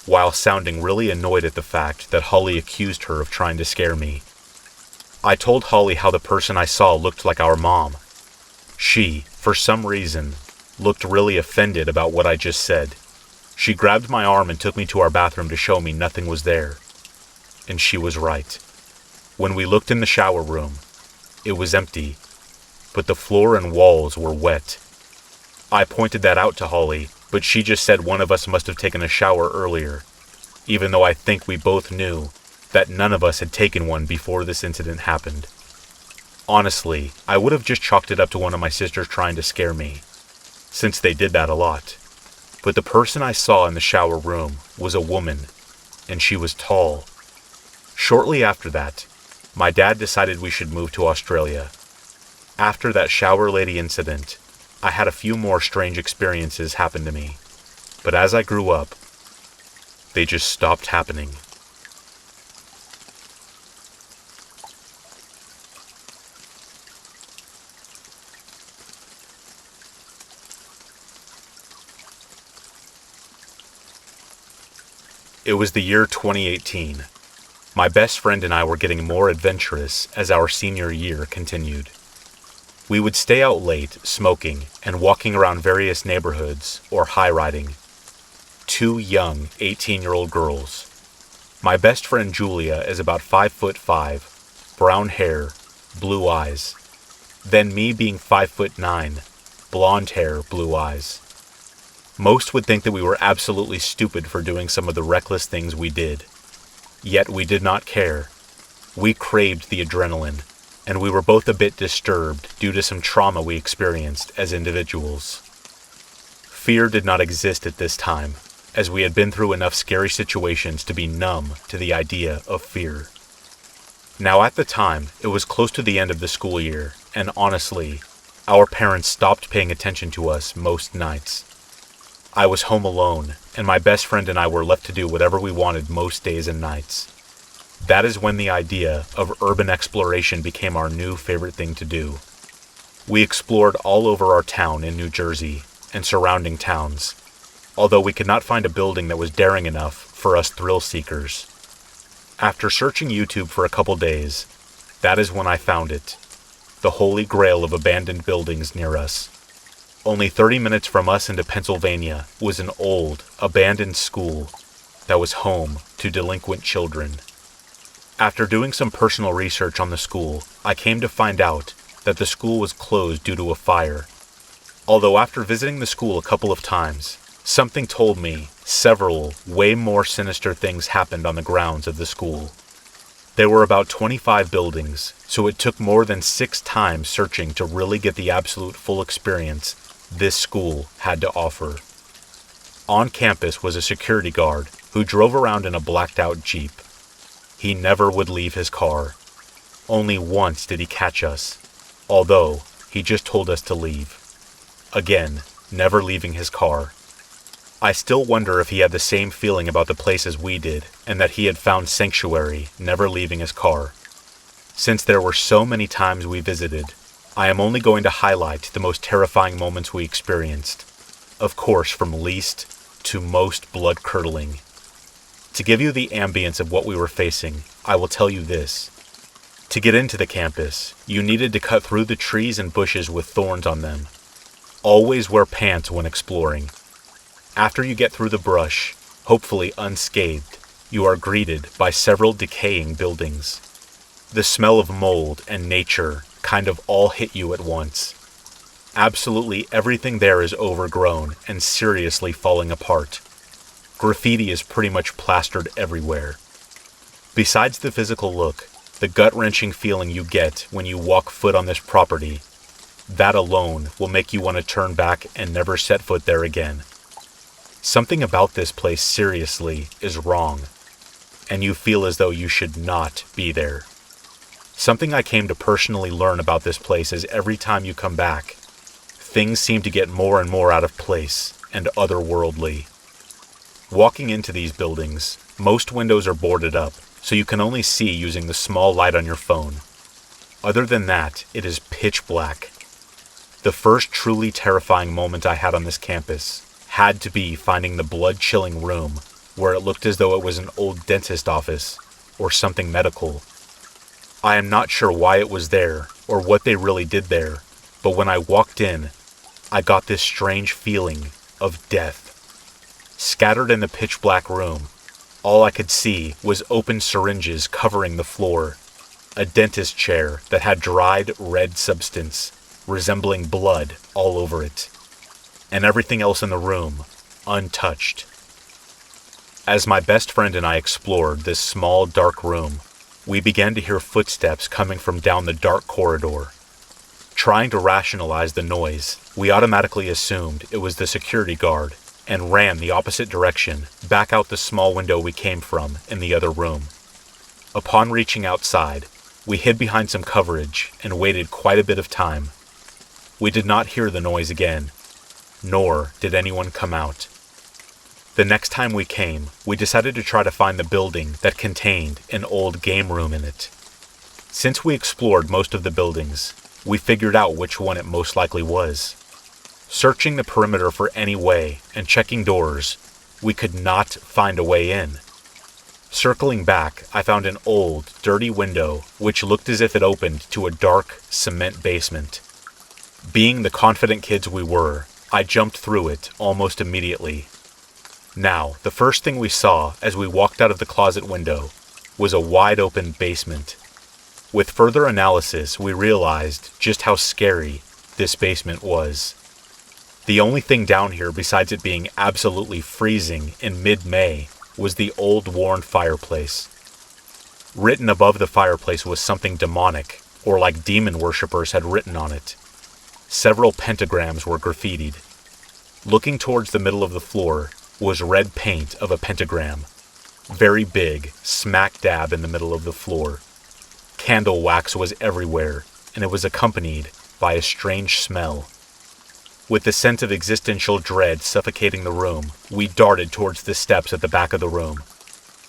while sounding really annoyed at the fact that Holly accused her of trying to scare me. I told Holly how the person I saw looked like our mom. She, for some reason, looked really offended about what I just said. She grabbed my arm and took me to our bathroom to show me nothing was there. And she was right. When we looked in the shower room, it was empty, but the floor and walls were wet. I pointed that out to Holly, but she just said one of us must have taken a shower earlier, even though I think we both knew that none of us had taken one before this incident happened. Honestly, I would have just chalked it up to one of my sisters trying to scare me, since they did that a lot. But the person I saw in the shower room was a woman, and she was tall. Shortly after that, my dad decided we should move to Australia. After that shower lady incident, I had a few more strange experiences happen to me, but as I grew up, they just stopped happening. It was the year 2018. My best friend and I were getting more adventurous as our senior year continued. We would stay out late, smoking, and walking around various neighborhoods, or high-riding. 2 young 18-year-old girls. My best friend Julia is about 5'5", brown hair, blue eyes. Then me being 5'9", blonde hair, blue eyes. Most would think that we were absolutely stupid for doing some of the reckless things we did. Yet we did not care. We craved the adrenaline, and we were both a bit disturbed due to some trauma we experienced as individuals. Fear did not exist at this time, as we had been through enough scary situations to be numb to the idea of fear. Now at the time, it was close to the end of the school year, and honestly, our parents stopped paying attention to us most nights. I was home alone, and my best friend and I were left to do whatever we wanted most days and nights. That is when the idea of urban exploration became our new favorite thing to do. We explored all over our town in New Jersey and surrounding towns. although we could not find a building that was daring enough for us thrill seekers. After searching YouTube for a couple days, that is when I found it, the holy grail of abandoned buildings near us. Only 30 minutes from us into Pennsylvania was an old, abandoned school that was home to delinquent children. After doing some personal research on the school, I came to find out that the school was closed due to a fire. Although after visiting the school a couple of times, something told me several way more sinister things happened on the grounds of the school. There were about 25 buildings, so it took more than 6 times searching to really get the absolute full experience this school had to offer. On campus was a security guard who drove around in a blacked-out Jeep. He never would leave his car. Only once did he catch us, although he just told us to leave. Again, never leaving his car. I still wonder if he had the same feeling about the place as we did, and that he had found sanctuary, never leaving his car. Since there were so many times we visited, I am only going to highlight the most terrifying moments we experienced. Of course, from least to most blood-curdling. To give you the ambience of what we were facing, I will tell you this. To get into the campus, you needed to cut through the trees and bushes with thorns on them. Always wear pants when exploring. After you get through the brush, hopefully unscathed, you are greeted by several decaying buildings. The smell of mold and nature kind of all hit you at once. Absolutely everything there is overgrown and seriously falling apart. Graffiti is pretty much plastered everywhere. Besides the physical look, the gut-wrenching feeling you get when you walk foot on this property, that alone will make you want to turn back and never set foot there again. Something about this place seriously is wrong, and you feel as though you should not be there. Something I came to personally learn about this place is every time you come back, things seem to get more and more out of place and otherworldly. Walking into these buildings, most windows are boarded up, so you can only see using the small light on your phone. Other than that, it is pitch black. The first truly terrifying moment I had on this campus had to be finding the blood-chilling room where it looked as though it was an old dentist office or something medical. I am not sure why it was there or what they really did there, but when I walked in, I got this strange feeling of death. Scattered in the pitch-black room, all I could see was open syringes covering the floor, a dentist chair that had dried red substance, resembling blood all over it, and everything else in the room untouched. As my best friend and I explored this small, dark room, we began to hear footsteps coming from down the dark corridor. Trying to rationalize the noise, we automatically assumed it was the security guard and ran the opposite direction, back out the small window we came from in the other room. Upon reaching outside, we hid behind some coverage and waited quite a bit of time. We did not hear the noise again, nor did anyone come out. The next time we came, we decided to try to find the building that contained an old game room in it. Since we explored most of the buildings, we figured out which one it most likely was. Searching the perimeter for any way and checking doors, we could not find a way in. Circling back, I found an old, dirty window which looked as if it opened to a dark, cement basement. Being the confident kids we were, I jumped through it almost immediately. Now, the first thing we saw as we walked out of the closet window was a wide-open basement. With further analysis, we realized just how scary this basement was. The only thing down here besides it being absolutely freezing in mid-May was the old worn fireplace. Written above the fireplace was something demonic, or like demon worshippers had written on it. Several pentagrams were graffitied. Looking towards the middle of the floor was red paint of a pentagram, very big, smack dab in the middle of the floor. Candle wax was everywhere, and it was accompanied by a strange smell. With the sense of existential dread suffocating the room, we darted towards the steps at the back of the room.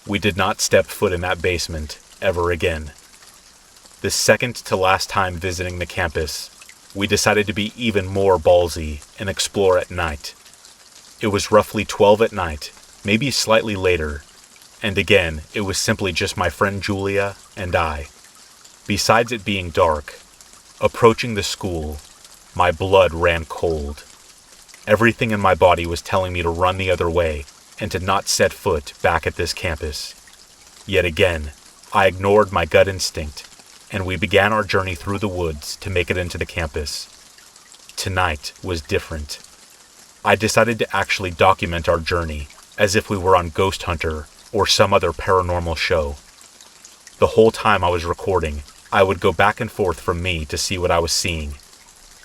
We did not step foot in that basement ever again. The second to last time visiting the campus, we decided to be even more ballsy and explore at night. It was roughly 12 at night, maybe slightly later, and again, it was simply just my friend Julia and I. Besides it being dark, approaching the school, my blood ran cold. Everything in my body was telling me to run the other way and to not set foot back at this campus. Yet again, I ignored my gut instinct, and we began our journey through the woods to make it into the campus. Tonight was different. I decided to actually document our journey as if we were on Ghost Hunter or some other paranormal show. The whole time I was recording, I would go back and forth from me to see what I was seeing.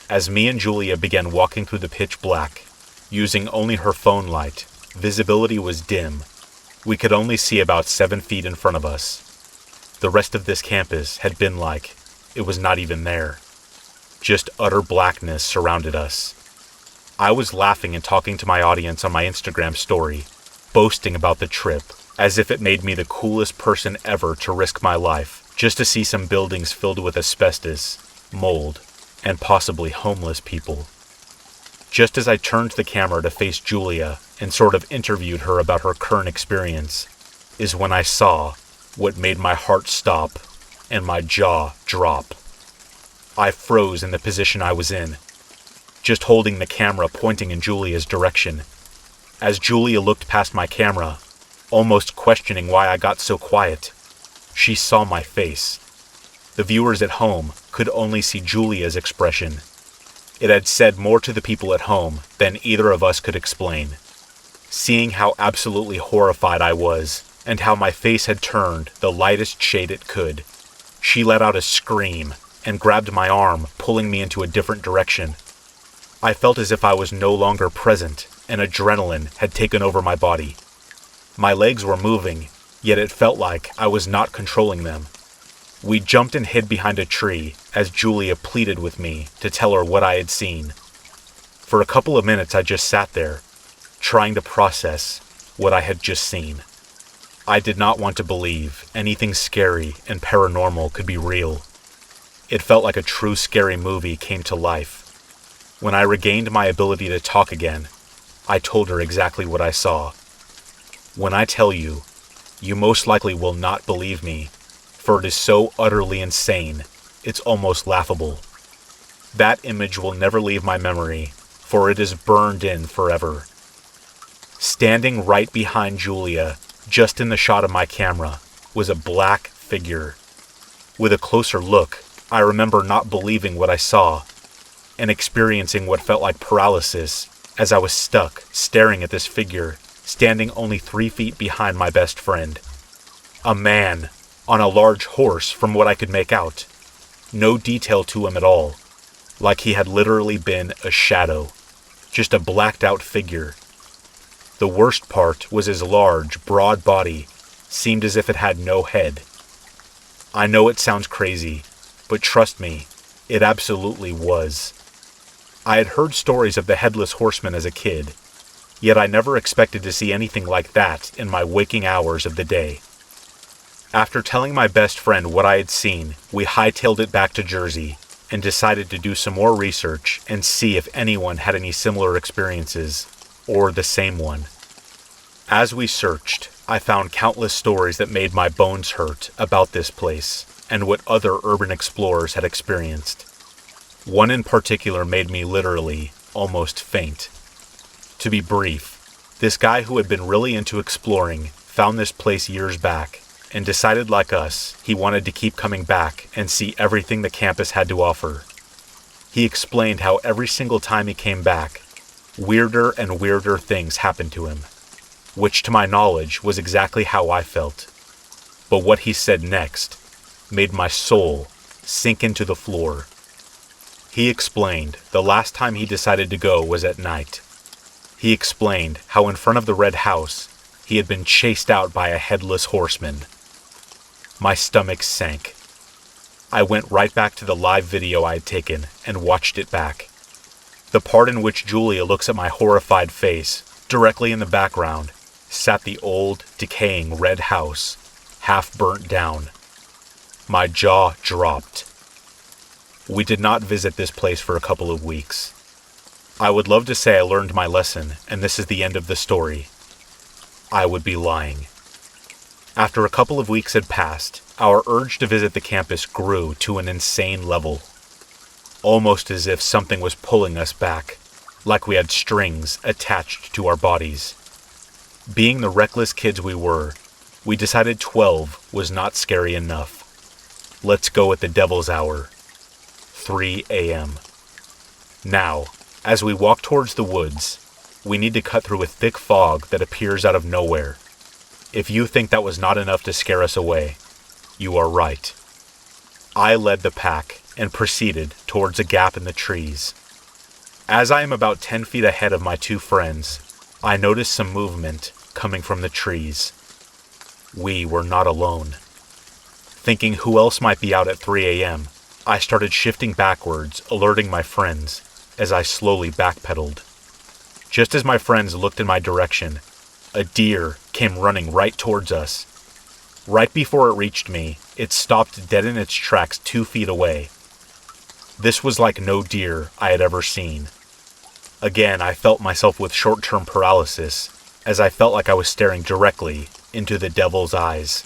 As me and Julia began walking through the pitch black, using only her phone light, visibility was dim. We could only see about 7 feet in front of us. The rest of this campus had been like it was not even there. Just utter blackness surrounded us. I was laughing and talking to my audience on my Instagram story, boasting about the trip, as if it made me the coolest person ever to risk my life just to see some buildings filled with asbestos, mold, and possibly homeless people. Just as I turned the camera to face Julia and sort of interviewed her about her current experience, is when I saw what made my heart stop and my jaw drop. I froze in the position I was in, just holding the camera pointing in Julia's direction. As Julia looked past my camera, almost questioning why I got so quiet, she saw my face. The viewers at home could only see Julia's expression. It had said more to the people at home than either of us could explain. Seeing how absolutely horrified I was, and how my face had turned the lightest shade it could, she let out a scream and grabbed my arm, pulling me into a different direction. I felt as if I was no longer present, and adrenaline had taken over my body. My legs were moving, yet it felt like I was not controlling them. We jumped and hid behind a tree as Julia pleaded with me to tell her what I had seen. For a couple of minutes I just sat there, trying to process what I had just seen. I did not want to believe anything scary and paranormal could be real. It felt like a true scary movie came to life. When I regained my ability to talk again, I told her exactly what I saw. When I tell you, you most likely will not believe me, for it is so utterly insane, it's almost laughable. That image will never leave my memory, for it is burned in forever. Standing right behind Julia, just in the shot of my camera, was a black figure. With a closer look, I remember not believing what I saw, and experiencing what felt like paralysis as I was stuck staring at this figure, standing only 3 feet behind my best friend. A man, on a large horse from what I could make out. No detail to him at all, like he had literally been a shadow, just a blacked out figure. The worst part was his large, broad body seemed as if it had no head. I know it sounds crazy, but trust me, it absolutely was. I had heard stories of the Headless Horseman as a kid, yet I never expected to see anything like that in my waking hours of the day. After telling my best friend what I had seen, we hightailed it back to Jersey and decided to do some more research and see if anyone had any similar experiences, or the same one. As we searched, I found countless stories that made my bones hurt about this place and what other urban explorers had experienced. One in particular made me literally almost faint. To be brief, this guy who had been really into exploring found this place years back and decided, like us, he wanted to keep coming back and see everything the campus had to offer. He explained how every single time he came back, weirder and weirder things happened to him, which to my knowledge was exactly how I felt. But what he said next made my soul sink into the floor. He explained the last time he decided to go was at night. He explained how in front of the red house, he had been chased out by a headless horseman. My stomach sank. I went right back to the live video I had taken and watched it back. The part in which Julia looks at my horrified face, directly in the background, sat the old, decaying red house, half burnt down. My jaw dropped. We did not visit this place for a couple of weeks. I would love to say I learned my lesson and this is the end of the story. I would be lying. After a couple of weeks had passed, our urge to visit the campus grew to an insane level. Almost as if something was pulling us back, like we had strings attached to our bodies. Being the reckless kids we were, we decided 12 was not scary enough. Let's go at the devil's hour. 3 a.m. Now, as we walk towards the woods, we need to cut through a thick fog that appears out of nowhere. If you think that was not enough to scare us away, you are right. I led the pack and proceeded towards a gap in the trees. As I am about 10 feet ahead of my two friends, I noticed some movement coming from the trees. We were not alone. Thinking who else might be out at 3 a.m., I started shifting backwards, alerting my friends as I slowly backpedaled. Just as my friends looked in my direction, a deer came running right towards us. Right before it reached me, it stopped dead in its tracks 2 feet away. This was like no deer I had ever seen. Again, I felt myself with short-term paralysis, as I felt like I was staring directly into the devil's eyes.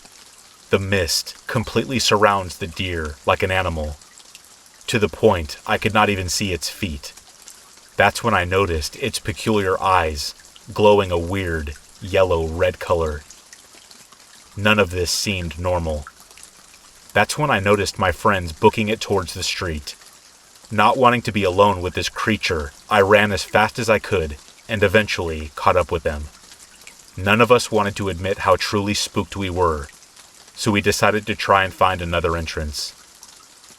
The mist completely surrounds the deer like an animal, to the point I could not even see its feet. That's when I noticed its peculiar eyes glowing a weird yellow-red color. None of this seemed normal. That's when I noticed my friends booking it towards the street. Not wanting to be alone with this creature, I ran as fast as I could and eventually caught up with them. None of us wanted to admit how truly spooked we were, so we decided to try and find another entrance.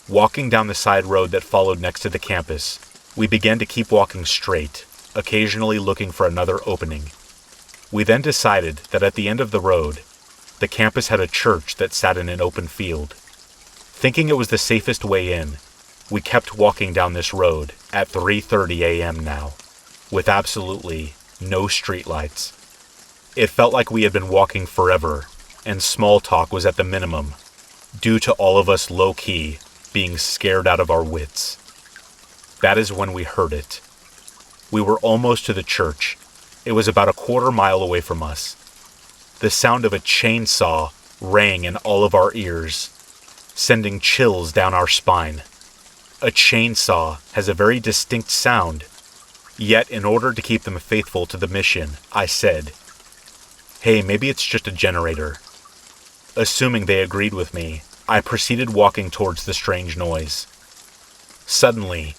Walking down the side road that followed next to the campus, we began to keep walking straight, occasionally looking for another opening. We then decided that at the end of the road, the campus had a church that sat in an open field. Thinking it was the safest way in, we kept walking down this road at 3:30 a.m. now, with absolutely no streetlights. It felt like we had been walking forever, and small talk was at the minimum, due to all of us low-key being scared out of our wits. That is when we heard it. We were almost to the church. It was about a quarter mile away from us. The sound of a chainsaw rang in all of our ears, sending chills down our spine. A chainsaw has a very distinct sound, yet in order to keep them faithful to the mission, I said, "Hey, maybe it's just a generator." Assuming they agreed with me, I proceeded walking towards the strange noise. Suddenly,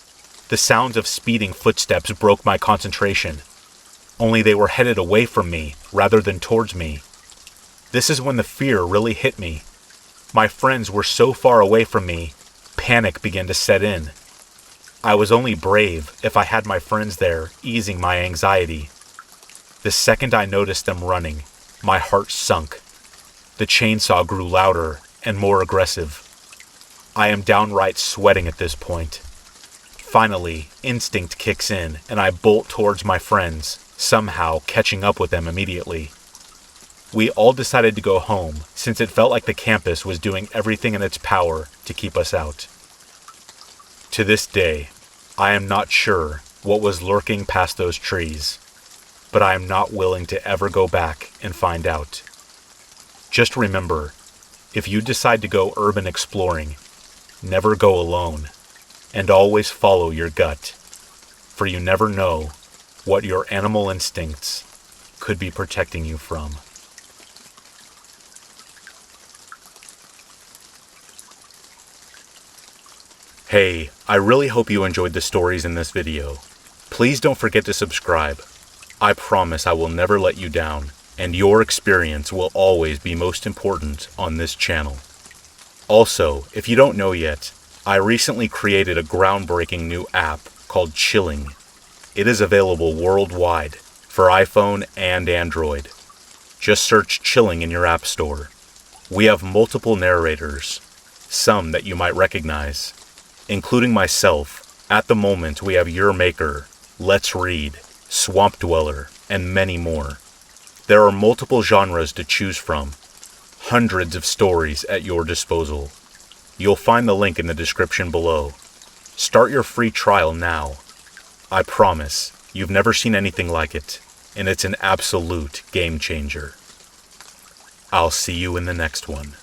the sounds of speeding footsteps broke my concentration, only they were headed away from me rather than towards me. This is when the fear really hit me. My friends were so far away from me, panic began to set in. I was only brave if I had my friends there, easing my anxiety. The second I noticed them running, my heart sunk. The chainsaw grew louder and more aggressive. I am downright sweating at this point. Finally, instinct kicks in and I bolt towards my friends, somehow catching up with them immediately. We all decided to go home since it felt like the campus was doing everything in its power to keep us out. To this day, I am not sure what was lurking past those trees, but I am not willing to ever go back and find out. Just remember, if you decide to go urban exploring, never go alone, and always follow your gut, for you never know what your animal instincts could be protecting you from. Hey, I really hope you enjoyed the stories in this video. Please don't forget to subscribe. I promise I will never let you down, and your experience will always be most important on this channel. Also, if you don't know yet, I recently created a groundbreaking new app called Chilling. It is available worldwide for iPhone and Android. Just search Chilling in your app store. We have multiple narrators, some that you might recognize, including myself. At the moment, we have Your Maker, Let's Read, Swamp Dweller, and many more. There are multiple genres to choose from, hundreds of stories at your disposal. You'll find the link in the description below. Start your free trial now. I promise, you've never seen anything like it, and it's an absolute game changer. I'll see you in the next one.